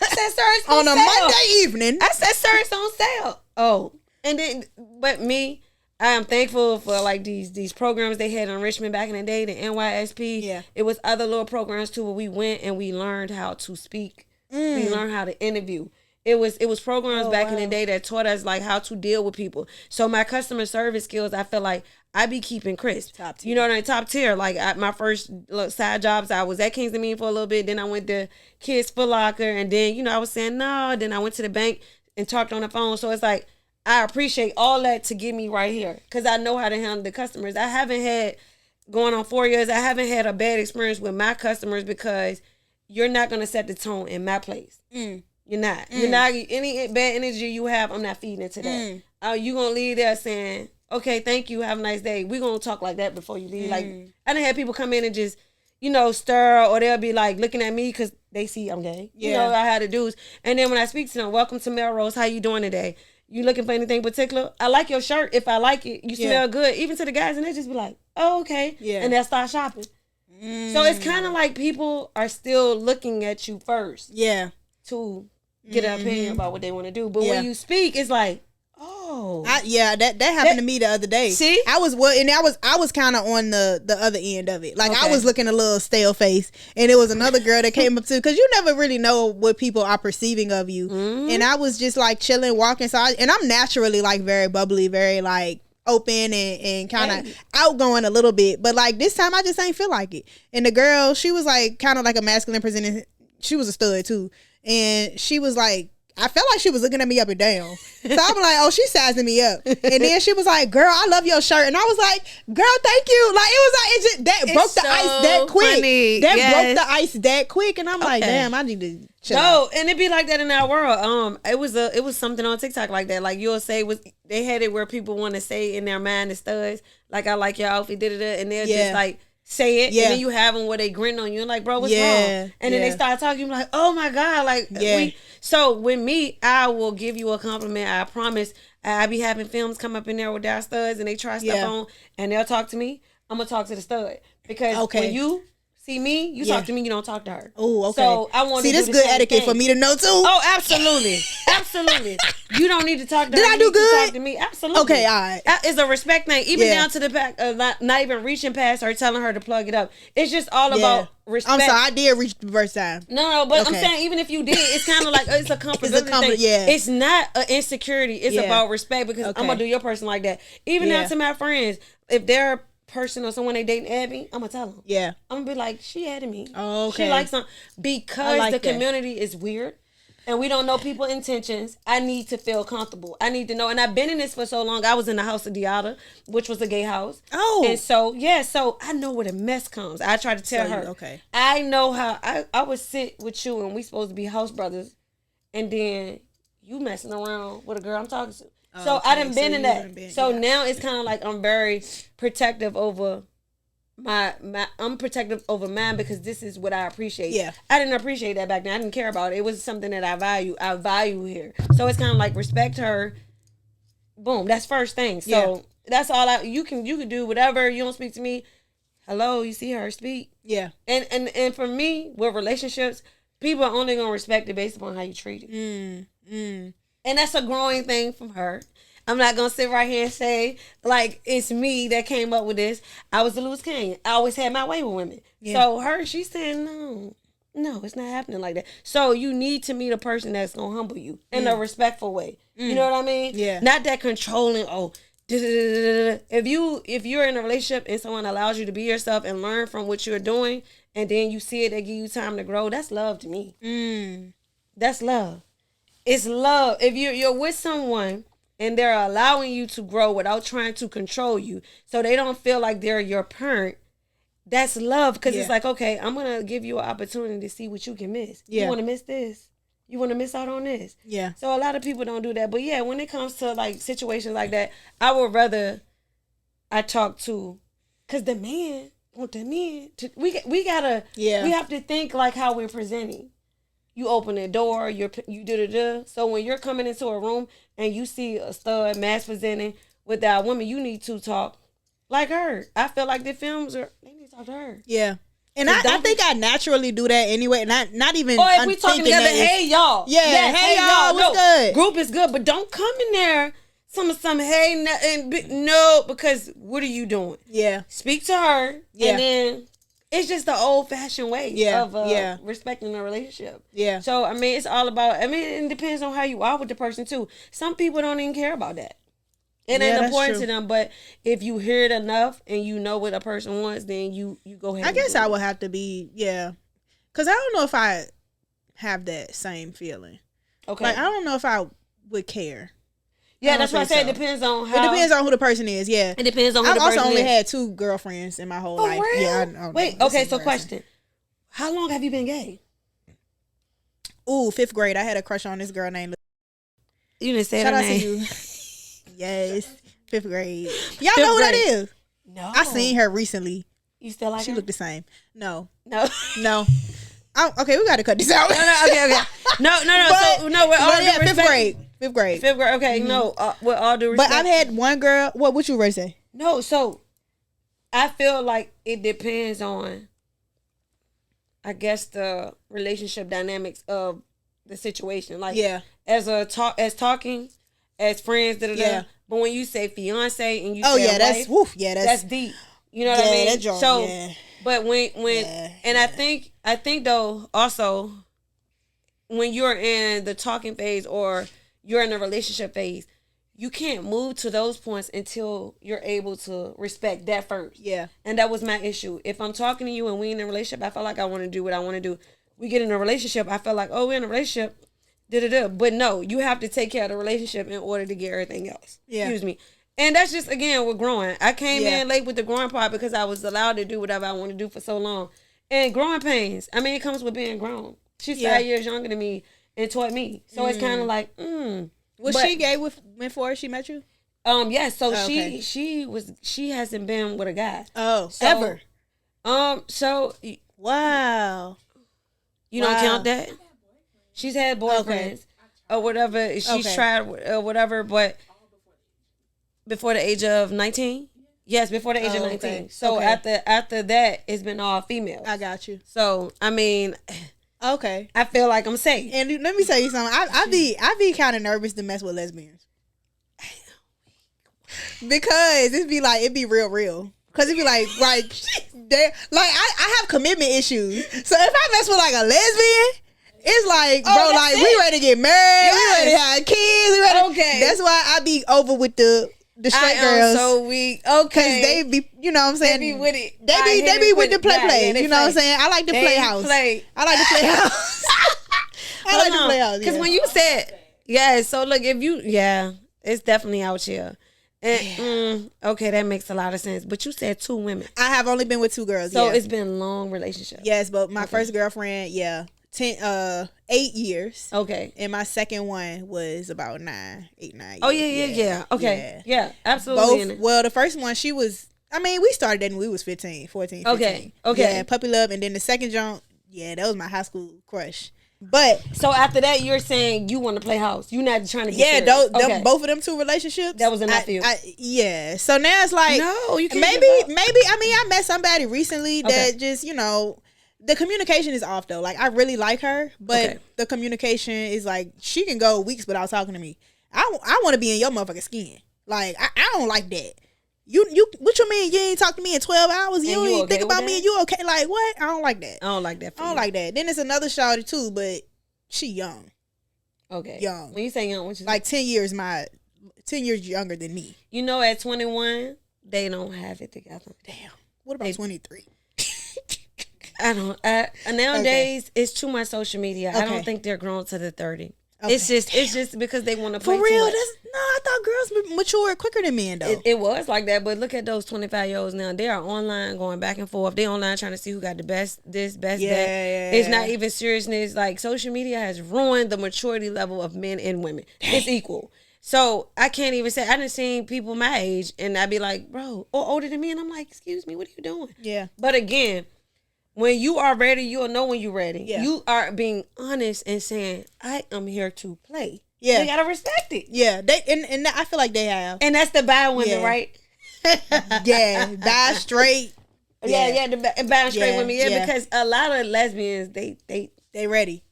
A: said, sir, it's on
B: a Monday evening.
A: I said, sir, it's on sale. Oh. And then, but me, I am thankful for like these programs they had in Richmond back in the day, the NYSP. Yeah. It was other little programs too where we went and we learned how to speak. We learned how to interview. It was programs back in the day that taught us like how to deal with people. So my customer service skills, I feel like I be keeping crisp.
B: Top tier.
A: You know what I mean? Top tier. Like my first side jobs, I was at Kingston Mean for a little bit. Then I went to Kids Foot Locker. And then, I was saying no. Then I went to the bank and talked on the phone. So it's like, I appreciate all that to get me right here because I know how to handle the customers. I haven't had, going on 4 years, I haven't had a bad experience with my customers because you're not going to set the tone in my place. You're not. You're not, any bad energy you have, I'm not feeding into that. You're going to leave there saying, okay, thank you, have a nice day. We're going to talk like that before you leave. Like, I done had people come in and just, stir, or they'll be like looking at me because they see I'm gay. Yeah. I had to do. And then when I speak to them, welcome to Melrose, how you doing today? You looking for anything particular? I like your shirt. If I like it, you smell good. Even to the guys, and they just be like, oh, okay. Yeah. And they'll start shopping. So it's kind of like people are still looking at you first. Yeah. To get an opinion about what they want to do. But when you speak, it's like, oh. No.
B: That happened to me the other day.
A: See?
B: I was kind of on the other end of it. Like, I was looking a little stale face, and it was another girl that came up to, because you never really know what people are perceiving of you. Mm-hmm. And I was just like chilling, walking. And I'm naturally like very bubbly, very like open and kind of outgoing a little bit. But like this time, I just ain't feel like it. And the girl, she was like kind of like a masculine presenting. She was a stud too. And she was like, I felt like she was looking at me up and down. So I'm like, oh, she's sizing me up. And then she was like, girl, I love your shirt. And I was like, girl, thank you. Like, it was like, it just, that broke the ice that quick.
A: Funny.
B: Broke the ice that quick. And I'm like, damn, I need to chill out.
A: And it be like that in our world. It was something on TikTok like that. Like, you'll say, they had it where people want to say in their mind the studs, like, I like your outfit, and they'll just like, say it, and then you have them where they grin on you and like, bro, what's wrong? And then they start talking, you're like, oh my God, like, so with me, I will give you a compliment. I promise. I be having films come up in there with their studs, and they try stuff on, and they'll talk to me. I'm gonna talk to the stud, because when you see me, you talk to me, you don't talk to her.
B: Oh, okay.
A: So I want to
B: see, this good etiquette for me to know too.
A: Oh, absolutely, absolutely. You don't need to talk to her.
B: Did I do good?
A: Talk to me, absolutely.
B: Okay, all right.
A: It's a respect thing, even down to the back of not even reaching past her, telling her to plug it up. It's just all about respect.
B: I'm sorry, I did reach the first time.
A: No, but I'm saying, even if you did, it's kind of like, it's a comfortability thing.
B: Yeah.
A: It's not an insecurity. It's about respect, because I'm gonna do your person like that. Even down to my friends, if they're person or someone they dating at me, I'm gonna tell them. Yeah. I'm gonna be like, she added me. Oh, okay. She likes something. Because the community is weird and we don't know people's intentions. I need to feel comfortable. I need to know. And I've been in this for so long. I was in the house of Diata, which was a gay house. Oh. And so, so I know where the mess comes. I try to tell her. Okay. I know how I would sit with you, and we supposed to be house brothers, and then you messing around with a girl I'm talking to. So I done been in that. Now it's kind of like I'm very protective over I'm protective over mine, because this is what I appreciate. Yeah. I didn't appreciate that back then. I didn't care about it. It was something that I value here. So it's kind of like, respect her. Boom. That's first thing. So that's all you can do whatever. You don't speak to me. Hello, you see her, speak. Yeah. And for me, with relationships, people are only gonna respect it based upon how you treat it. And that's a growing thing from her. I'm not going to sit right here and say, like, it's me that came up with this. I was a loose cannon. I always had my way with women. Yeah. So she's saying, no, it's not happening like that. So you need to meet a person that's going to humble you in a respectful way. You know what I mean? Yeah. Not that controlling, if you're in a relationship and someone allows you to be yourself and learn from what you're doing, and then you see it, they give you time to grow, that's love to me. That's love. It's love. If you're with someone and they're allowing you to grow without trying to control you, so they don't feel like they're your parent, that's love. Because it's like, okay, I'm going to give you an opportunity to see what you can miss. You want to miss this. You want to miss out on this. Yeah. So a lot of people don't do that. But yeah, when it comes to like situations like that, I would rather I talk to, because the man want the man to, we gotta, we have to think like how we're presenting. You open the door, you do. So when you're coming into a room and you see a stud mass presenting with that woman, you need to talk like her. I feel like the films they need to talk to her. Yeah. And I think I naturally do that anyway. Not even. Or if we talking together, hey y'all. Yeah, yes, hey y'all, what's good? Group is good, but don't come in there some hey no, because what are you doing? Yeah. Speak to her, and then it's just the old fashioned way of respecting a relationship. Yeah. So, I mean, it's all about, it depends on how you are with the person too. Some people don't even care about that. It ain't important to them, but if you hear it enough and you know what a person wants, then you go ahead. I guess I would have to be, because I don't know if I have that same feeling. Okay. Like, I don't know if I would care. Yeah, that's why I said it depends on how. It depends on who the person is. Yeah, it depends on who the person is. I've also only had 2 girlfriends in my whole life. Real? Yeah. Wait. Okay. So, question: how long have you been gay? Ooh, 5th grade. I had a crush on this girl named. You didn't say her name. Shout out to you. Yes, 5th grade. Y'all know who that is? No. I seen her recently. You still like her? She looked the same. No. Okay, we got to cut this out. Okay. No. But, so no, we're all 5th grade. 5th grade. Okay, no, with all due respect. But I've had one girl. What you ready to say? No, so I feel like it depends on, I guess, the relationship dynamics of the situation. Like, as talking, as friends.
B: Yeah.
A: But when you say fiance and you
B: oh
A: say
B: yeah, that's
A: wife,
B: that's
A: deep. You know what I mean?
B: That joint,
A: so,
B: yeah.
A: but I think though also when you're in the talking phase or you're in a relationship phase, you can't move to those points until you're able to respect that first.
B: Yeah.
A: And that was my issue. If I'm talking to you and we in a relationship, I feel like I want to do what I want to do. We get in a relationship, I feel like, oh, we're in a relationship. But no, you have to take care of the relationship in order to get everything else.
B: Yeah.
A: Excuse me. And that's just, again, we're growing. I came in late with the growing part because I was allowed to do whatever I want to do for so long. And growing pains, I mean, it comes with being grown. She's 5 years younger than me and taught me. So it's kind of like,
B: Was she gay before she met you?
A: Yeah, so she hasn't been with a guy.
B: Oh,
A: so,
B: ever?
A: So.
B: Wow.
A: You don't count that? She's had boyfriends or whatever. She's tried or whatever, but before the age of 19? Yes, before the age of 19. Okay. So after that, it's been all females.
B: I got you.
A: So, I mean,
B: okay,
A: I feel like I'm safe.
B: And let me tell you something. I be kind of nervous to mess with lesbians because it be real. Cause it be like they like I have commitment issues. So if I mess with like a lesbian, it's like, bro, like we ready to get married, we ready to have kids, we ready. Okay, that's why I be over with the straight girls.
A: So weak. Okay,
B: cause they be, you know what I'm saying,
A: they be with it.
B: They be with the play. You know what I'm saying? I like the playhouse. I like the playhouse. I like the playhouse.
A: Cause when you said so look, if you it's definitely out here. And, okay, that makes a lot of sense. But you said 2 women.
B: I have only been with 2 girls.
A: So it's been long relationship.
B: Yes, but my first girlfriend, 8 years.
A: Okay.
B: And my second one was about 8, 9 years.
A: Oh, yeah. Okay. Yeah, absolutely.
B: Well, the first one, she was, we started dating when we was 14, 15.
A: Okay.
B: Yeah, puppy love. And then the second junk, that was my high school crush. But
A: so after that, you're saying you want to play house. You're not trying to get
B: both of them 2 relationships.
A: That was enough for you.
B: So now it's like,
A: no, you can't.
B: Maybe. I met somebody recently that just, the communication is off though. Like I really like her, but the communication is like she can go weeks without talking to me. I want to be in your motherfucking skin. Like I don't like that. You what you mean you ain't talk to me in 12 hours? You ain't think about me and you okay? Like what? I don't like that.
A: I don't like that.
B: I don't like that. Then it's another shawty too, but she young.
A: Okay.
B: Young.
A: When you say young, what you
B: like 10 years younger than me.
A: At 21, they don't have it together.
B: Damn. What about 23?
A: I don't. Nowadays, it's too much social media. I don't think they're grown to the 30. Okay. It's just because they want to play
B: for real.
A: Too much.
B: I thought girls mature quicker than men though.
A: It was like that, but look at those 25-year-olds now. They are online going back and forth. They online trying to see who got the best this, best that. Yeah. It's not even seriousness. Like social media has ruined the maturity level of men and women. It's equal. So I can't even say I done seen people my age and I'd be like, bro, or older than me, and I'm like, excuse me, what are you doing?
B: Yeah.
A: But again, when you are ready, you'll know when you're ready.
B: Yeah.
A: You are being honest and saying, I am here to play.
B: Yeah.
A: You gotta respect it.
B: Yeah. And I feel like they have.
A: And that's the bi women, right?
B: Yeah. Bi straight.
A: Yeah, the bi straight women. Yeah, because a lot of lesbians, they ready.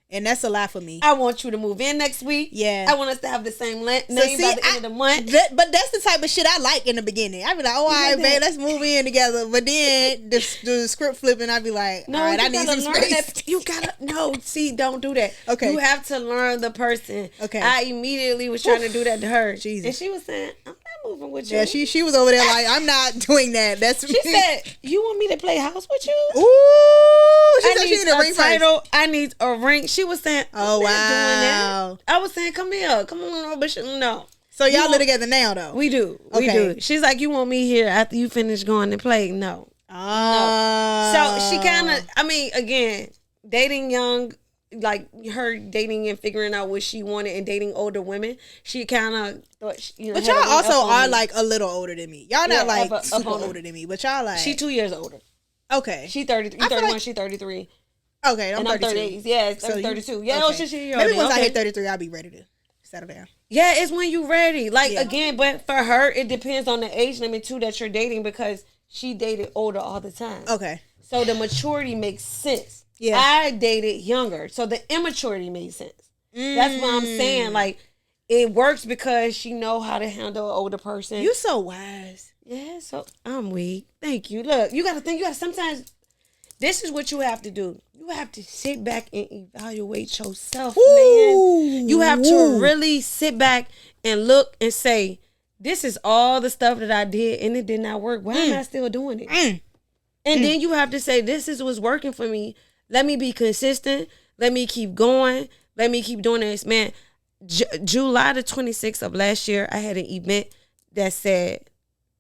B: And that's a lot for me.
A: I want you to move in next week.
B: Yeah.
A: I want us to have the same name by the end of the month.
B: But that's the type of shit I like in the beginning. I'd be like, all right, babe, let's move in together. But then the script flipping, I'd be like, all right, I need some space.
A: Don't do that.
B: Okay.
A: You have to learn the person.
B: Okay.
A: I immediately was trying to do that to her.
B: Jesus.
A: And she was saying, I'm not moving with you.
B: Yeah, she was over there like, I'm not doing that.
A: She said, you want me to play house with you?
B: Ooh. She said she need a ring
A: title. I need a ring. She was saying,
B: oh, wow.
A: I was saying, come here. Come on, but no.
B: So y'all live together now, though?
A: We do. We do. She's like, you want me here after you finish going to play? No.
B: Oh.
A: No. So she kind of, again, dating young, like her dating and figuring out what she wanted and dating older women, she kind of thought,
B: But y'all also are like a little older than me. Y'all not like super older than me, but y'all like.
A: She 2 years older.
B: Okay.
A: She 30. You 31, she 33.
B: Okay, I'm 32.
A: 38. Yeah, it's 32. Yeah,
B: okay. Maybe once I hit 33, I'll be ready to settle down.
A: Yeah, it's when you ready. Again, but for her, it depends on the age limit too that you're dating because she dated older all the time.
B: Okay.
A: So the maturity makes sense.
B: Yeah.
A: I dated younger, so the immaturity made sense. That's what I'm saying. Like, it works because she know how to handle an older person.
B: You so wise.
A: Yeah, so I'm weak. Thank you. Look, you got to think. You got to sometimes. This is what you have to do. You have to sit back and evaluate yourself, man. You have to really sit back and look and say, this is all the stuff that I did and it did not work. Why am I still doing it? And then you have to say, this is what's working for me. Let me be consistent. Let me keep going. Let me keep doing this. Man, July the 26th of last year, I had an event that said,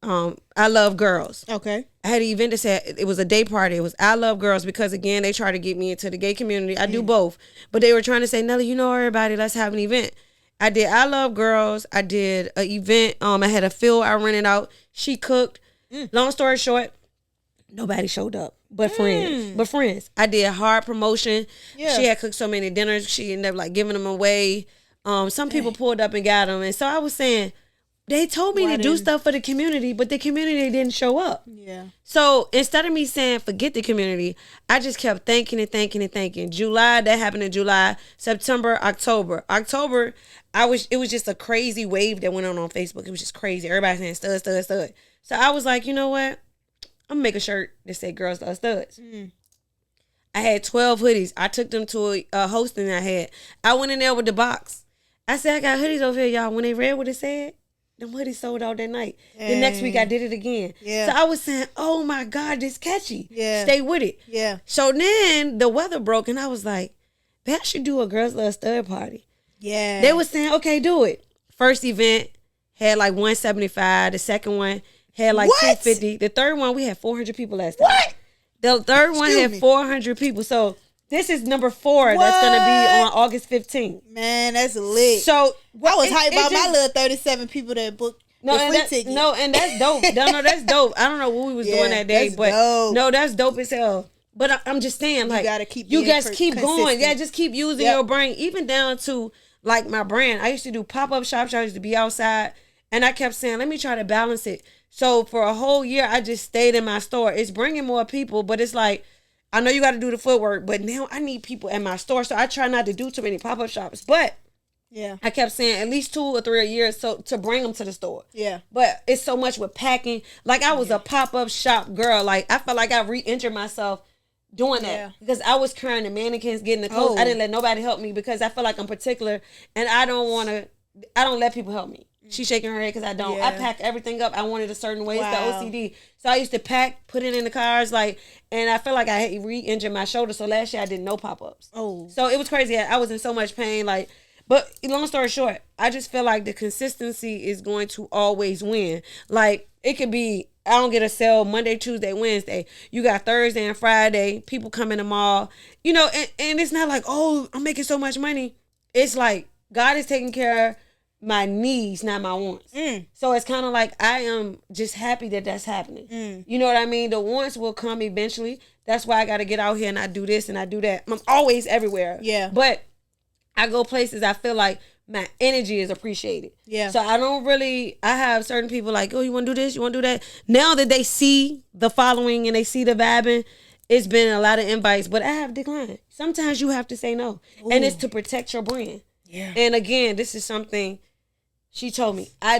A: I love girls.
B: Okay.
A: I had an event that said it was a day party. It was I love girls because, again, they try to get me into the gay community. I do both. But they were trying to say, Nelly, you know everybody. Let's have an event. I did I love girls. I did an event. I had a field I rented out. She cooked. Long story short, nobody showed up but friends. I did hard promotion. Yeah. She had cooked so many dinners. She ended up like giving them away. Some people pulled up and got them. And so I was saying, they told me to do stuff for the community, but the community didn't show up. Yeah. So instead of me saying, forget the community, I just kept thinking. July, that happened in July. September, October. It was just a crazy wave that went on Facebook. It was just crazy. Everybody saying stud. So I was like, you know what? I'm going to make a shirt that said Girls Love Studs. I had 12 hoodies. I took them to a hosting I had. I went in there with the box. I said, I got hoodies over here, y'all. When they read what it said, them hoodies sold out that night. Dang. The next week I did it again. Yeah. So I was saying, oh my God, this catchy. Yeah. Stay with it. Yeah. So then the weather broke and I was like, I should do a Girls Love Stud party. Yeah. They were saying, okay, do it. First event had like 175. The second one had like 250. The third one, we had 400 people last time. What? The third one had 400 people. So this is number 4 that's going to be on August 15th.
B: Man, that's lit. So I was hyped about my little 37 people that booked the free ticket.
A: No, and that's dope. No, that's dope. I don't know what we was doing that day, but no, that's dope as hell. But I'm just saying, like, you guys keep going. Yeah, just keep using your brain, even down to like my brand. I used to do pop-up shops. I used to be outside, and I kept saying, let me try to balance it. So for a whole year, I just stayed in my store. It's bringing more people, but it's like, I know you got to do the footwork, but now I need people at my store. So I try not to do too many pop-up shops. But yeah, I kept saying at least 2 or 3 a year so to bring them to the store. Yeah. But it's so much with packing. Like I was a pop-up shop girl. Like I felt like I re-injured myself doing that because I was carrying the mannequins, getting the clothes. I didn't let nobody help me because I feel like I'm particular and I don't let people help me. She's shaking her head because I don't. Yeah. I pack everything up. I want it a certain way. Wow. It's the OCD. So I used to pack, put it in the cars, like, and I feel like I had re-injured my shoulder. So last year I did no pop-ups. Oh. So it was crazy. I was in so much pain. Like, but long story short, I just feel like the consistency is going to always win. Like, it could be, I don't get a sale Monday, Tuesday, Wednesday. You got Thursday and Friday. People come in the mall. You know, and it's not like, oh, I'm making so much money. It's like, God is taking care of my needs, not my wants. So it's kind of like I am just happy that that's happening. You know what I mean? The wants will come eventually. That's why I got to get out here and I do this and I do that. I'm always everywhere. Yeah. But I go places I feel like my energy is appreciated. Yeah. So I have certain people like, oh, you want to do this? You want to do that? Now that they see the following and they see the vibing, it's been a lot of invites, but I have declined. Sometimes you have to say no. Ooh. And it's to protect your brand. Yeah. And again, this is something she told me I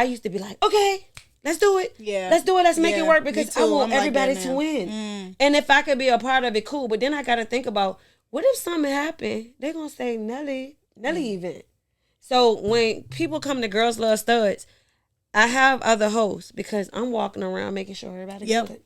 A: used to be like, okay, let's do it. Yeah. Let's do it. Let's make it work because I want everybody to win. And if I could be a part of it, cool. But then I got to think about what if something happened? They're going to say Nelly event. So when people come to Girls Love Studs, I have other hosts because I'm walking around making sure everybody's good.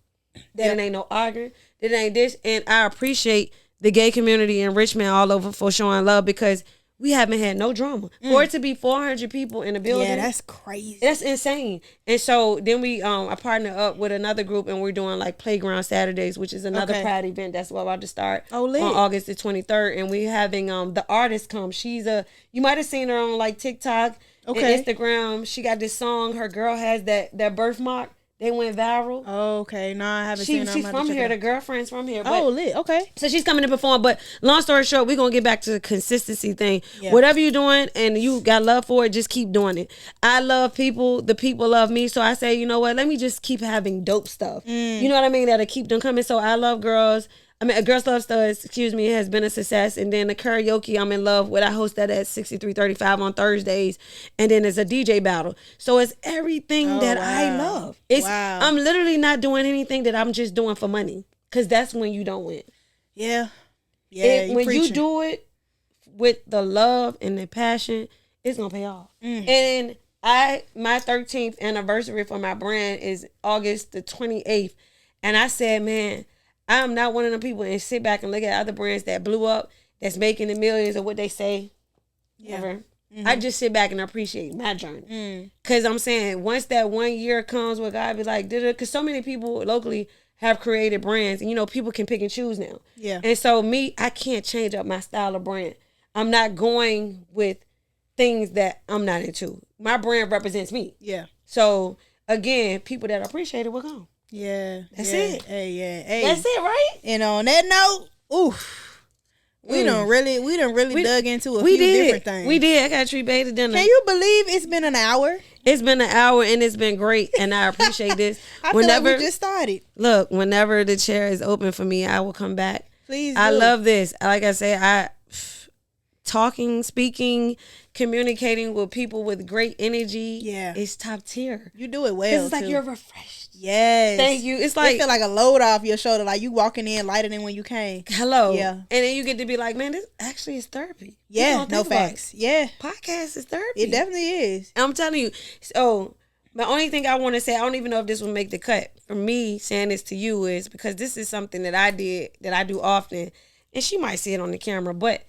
A: That it ain't no arguing. That it ain't this. And I appreciate the gay community in Richmond all over for showing love because we haven't had no drama. For it to be 400 people in a building.
B: Yeah, that's crazy.
A: That's insane. And so then I partner up with another group and we're doing like Playground Saturdays, which is another Pride event that's about to start on August the 23rd. And we're having the artist come. You might have seen her on like TikTok and Instagram. She got this song. Her girl has that birthmark. They went viral. Oh, okay. No, I haven't seen her. She's from here. The girlfriend's from here.
B: Oh, lit. Okay.
A: So she's coming to perform. But long story short, we're going to get back to the consistency thing. Yeah. Whatever you're doing and you got love for it, just keep doing it. I love people. The people love me. So I say, you know what? Let me just keep having dope stuff. You know what I mean? That'll keep them coming. So I love girls. Girls Love Studs, has been a success. And then the karaoke I'm in love with, I host that at 6335 on Thursdays. And then it's a DJ battle. So it's everything that I love. I'm literally not doing anything that I'm just doing for money. Because that's when you don't win.
B: Yeah.
A: When you do it with the love and the passion, it's going to pay off. And my 13th anniversary for my brand is August the 28th. And I said, man, I'm not one of them people and sit back and look at other brands that blew up, that's making the millions or what they say. Whatever. I just sit back and appreciate my journey. Because I'm saying, once that 1 year comes where God be like, because so many people locally have created brands and, people can pick and choose now.
B: Yeah.
A: And so I can't change up my style of brand. I'm not going with things that I'm not into. My brand represents me.
B: Yeah.
A: So, again, people that appreciate it will come.
B: Yeah.
A: That's it.
B: Hey.
A: That's it, right?
B: And on that note, we done really dug into a few different things.
A: We did. I got to treat Bay to dinner.
B: Can you believe it's been an hour?
A: It's been an hour and it's been great, and I appreciate this.
B: I feel like we just started.
A: Look, whenever the chair is open for me, I will come back.
B: Please do.
A: I love this. Like I say, talking, speaking, communicating with people with great energy is top tier.
B: You do it well,
A: it's like you're refreshed.
B: Yes.
A: Thank you. It's like,
B: it feel like a load off your shoulder, like you walking in lighter than when you came.
A: Hello.
B: Yeah.
A: And then you get to be like, man, this actually is therapy.
B: Yeah, no facts. Yeah.
A: Podcast is therapy.
B: It definitely is.
A: I'm telling you. So, my only thing I want to say, I don't even know if this will make the cut. For me, saying this to you is because this is something that I did, that I do often, and she might see it on the camera, but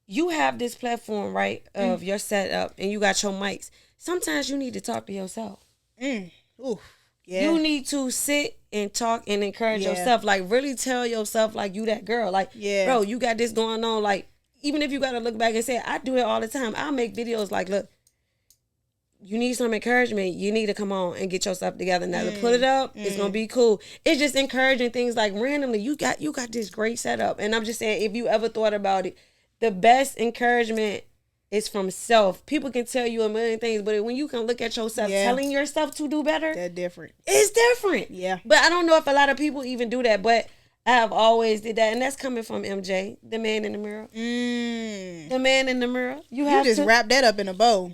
A: you have this platform, right, of your setup, and you got your mics. Sometimes you need to talk to yourself.
B: Ooh. Yeah.
A: You need to sit and talk and encourage yourself. Like, really tell yourself, like, you that girl. Like, bro, you got this going on. Like, even if you got to look back and say, I do it all the time. I'll make videos like, look, you need some encouragement. You need to come on and get yourself together. Now, to put it up, it's going to be cool. It's just encouraging things like randomly. You got this great setup. And I'm just saying, if you ever thought about it, the best encouragement is from self. People can tell you a million things, but when you can look at yourself telling yourself to do better,
B: that's different.
A: It's different.
B: Yeah.
A: But I don't know if a lot of people even do that, but I have always did that, and that's coming from MJ, the man in the mirror. The man in the mirror. You
B: just wrap that up in a bow.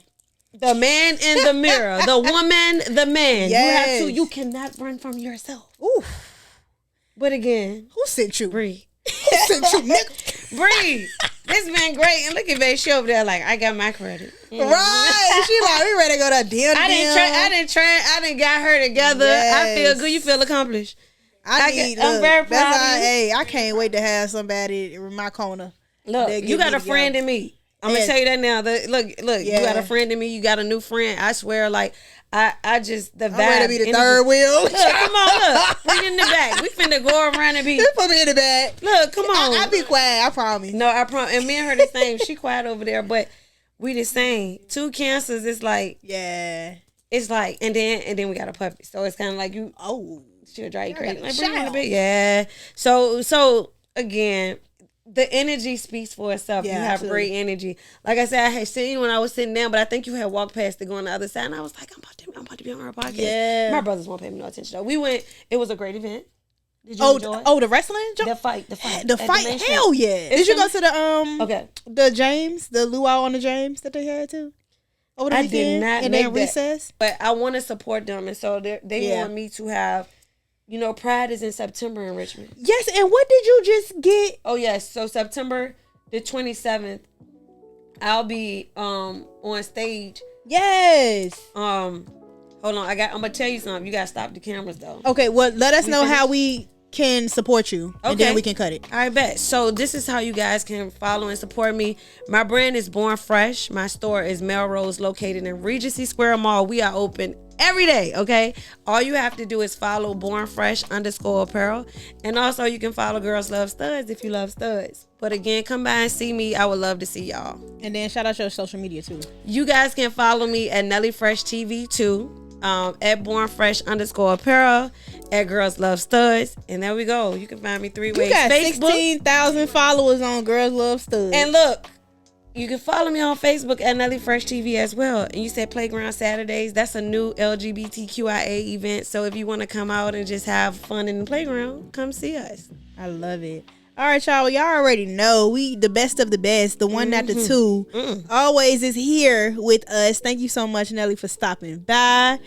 A: The man in the mirror. The woman, the man.
B: Yes.
A: You cannot run from yourself.
B: Ooh.
A: But again,
B: who sent you?
A: Bree.
B: Who sent you, nigga?
A: Bree. This been great. And look at Bae, she over there like, I got my credit.
B: Right. She like, we ready to go to dinner.
A: I didn't got her together. Yes. I feel good. You feel accomplished.
B: I'm very proud of you. Hey, I can't wait to have somebody in my corner.
A: Look, you got a friend in me. I'm going to tell you that now. Look, you got a friend in me. You got a new friend. I swear, like, I just, the vibe.
B: I'm ready to be the third wheel.
A: Look, come on, look. Bring it in the back. We finna go around and be.
B: Put me in the back.
A: Look, come on.
B: I be quiet, I promise.
A: No, I promise. And me and her the same. She quiet over there, but we the same. 2 cancers, it's like.
B: Yeah.
A: It's like, and then we got a puppy. So it's kind of like you.
B: Oh.
A: She'll drive you crazy. Like, bring it a bit. Yeah. So again, the energy speaks for itself. Yeah, you have great energy. Like I said, I had seen you when I was sitting down, but I think you had walked past to go on the other side, and I was like, I'm about to be on her podcast.
B: Yeah.
A: My brothers won't pay me no attention though. We went. It was a great event. Did you enjoy it?
B: Oh, the wrestling?
A: The fight.
B: The fight. Hell yeah. Did you go to the luau on the James that they had too? Over the weekend?
A: Did not
B: and
A: make
B: then recess.
A: But I want to support them, and so they want me to have. You know, Pride is in September in Richmond.
B: Yes, and what did you just get?
A: Oh, yes. So September the 27th, I'll be on stage.
B: Yes.
A: Hold on. I'm going to tell you something. You got to stop the cameras, though.
B: Okay, well, let us know how we can support you, and then we can cut it.
A: I bet. So this is how you guys can follow and support me. My brand is Born Fresh. My store is Melrose, located in Regency Square Mall. We are open every day, okay? All you have to do is follow Born Fresh _apparel. And also you can follow Girls Love Studs if you love studs. But again, come by and see me. I would love to see y'all.
B: And then shout out your social media too.
A: You guys can follow me at Nelly Fresh TV too. At Born Fresh _apparel, at Girls Love Studs. And there we go. You can find me 3 ways.
B: You got 16,000 followers on Girls Love Studs.
A: And look, You can follow me on Facebook at Nelly Fresh TV as well. And you said Playground Saturdays. That's a new LGBTQIA event. So if you want to come out and just have fun in the playground, come see us.
B: I love it. All right, y'all. Y'all already know we the best of the best. The one, not the two, always is here with us. Thank you so much, Nelly, for stopping by.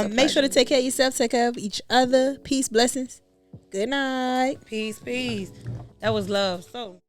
B: Make sure to take care of yourself. Take care of each other. Peace, blessings. Good night.
A: Peace, peace. That was love. So.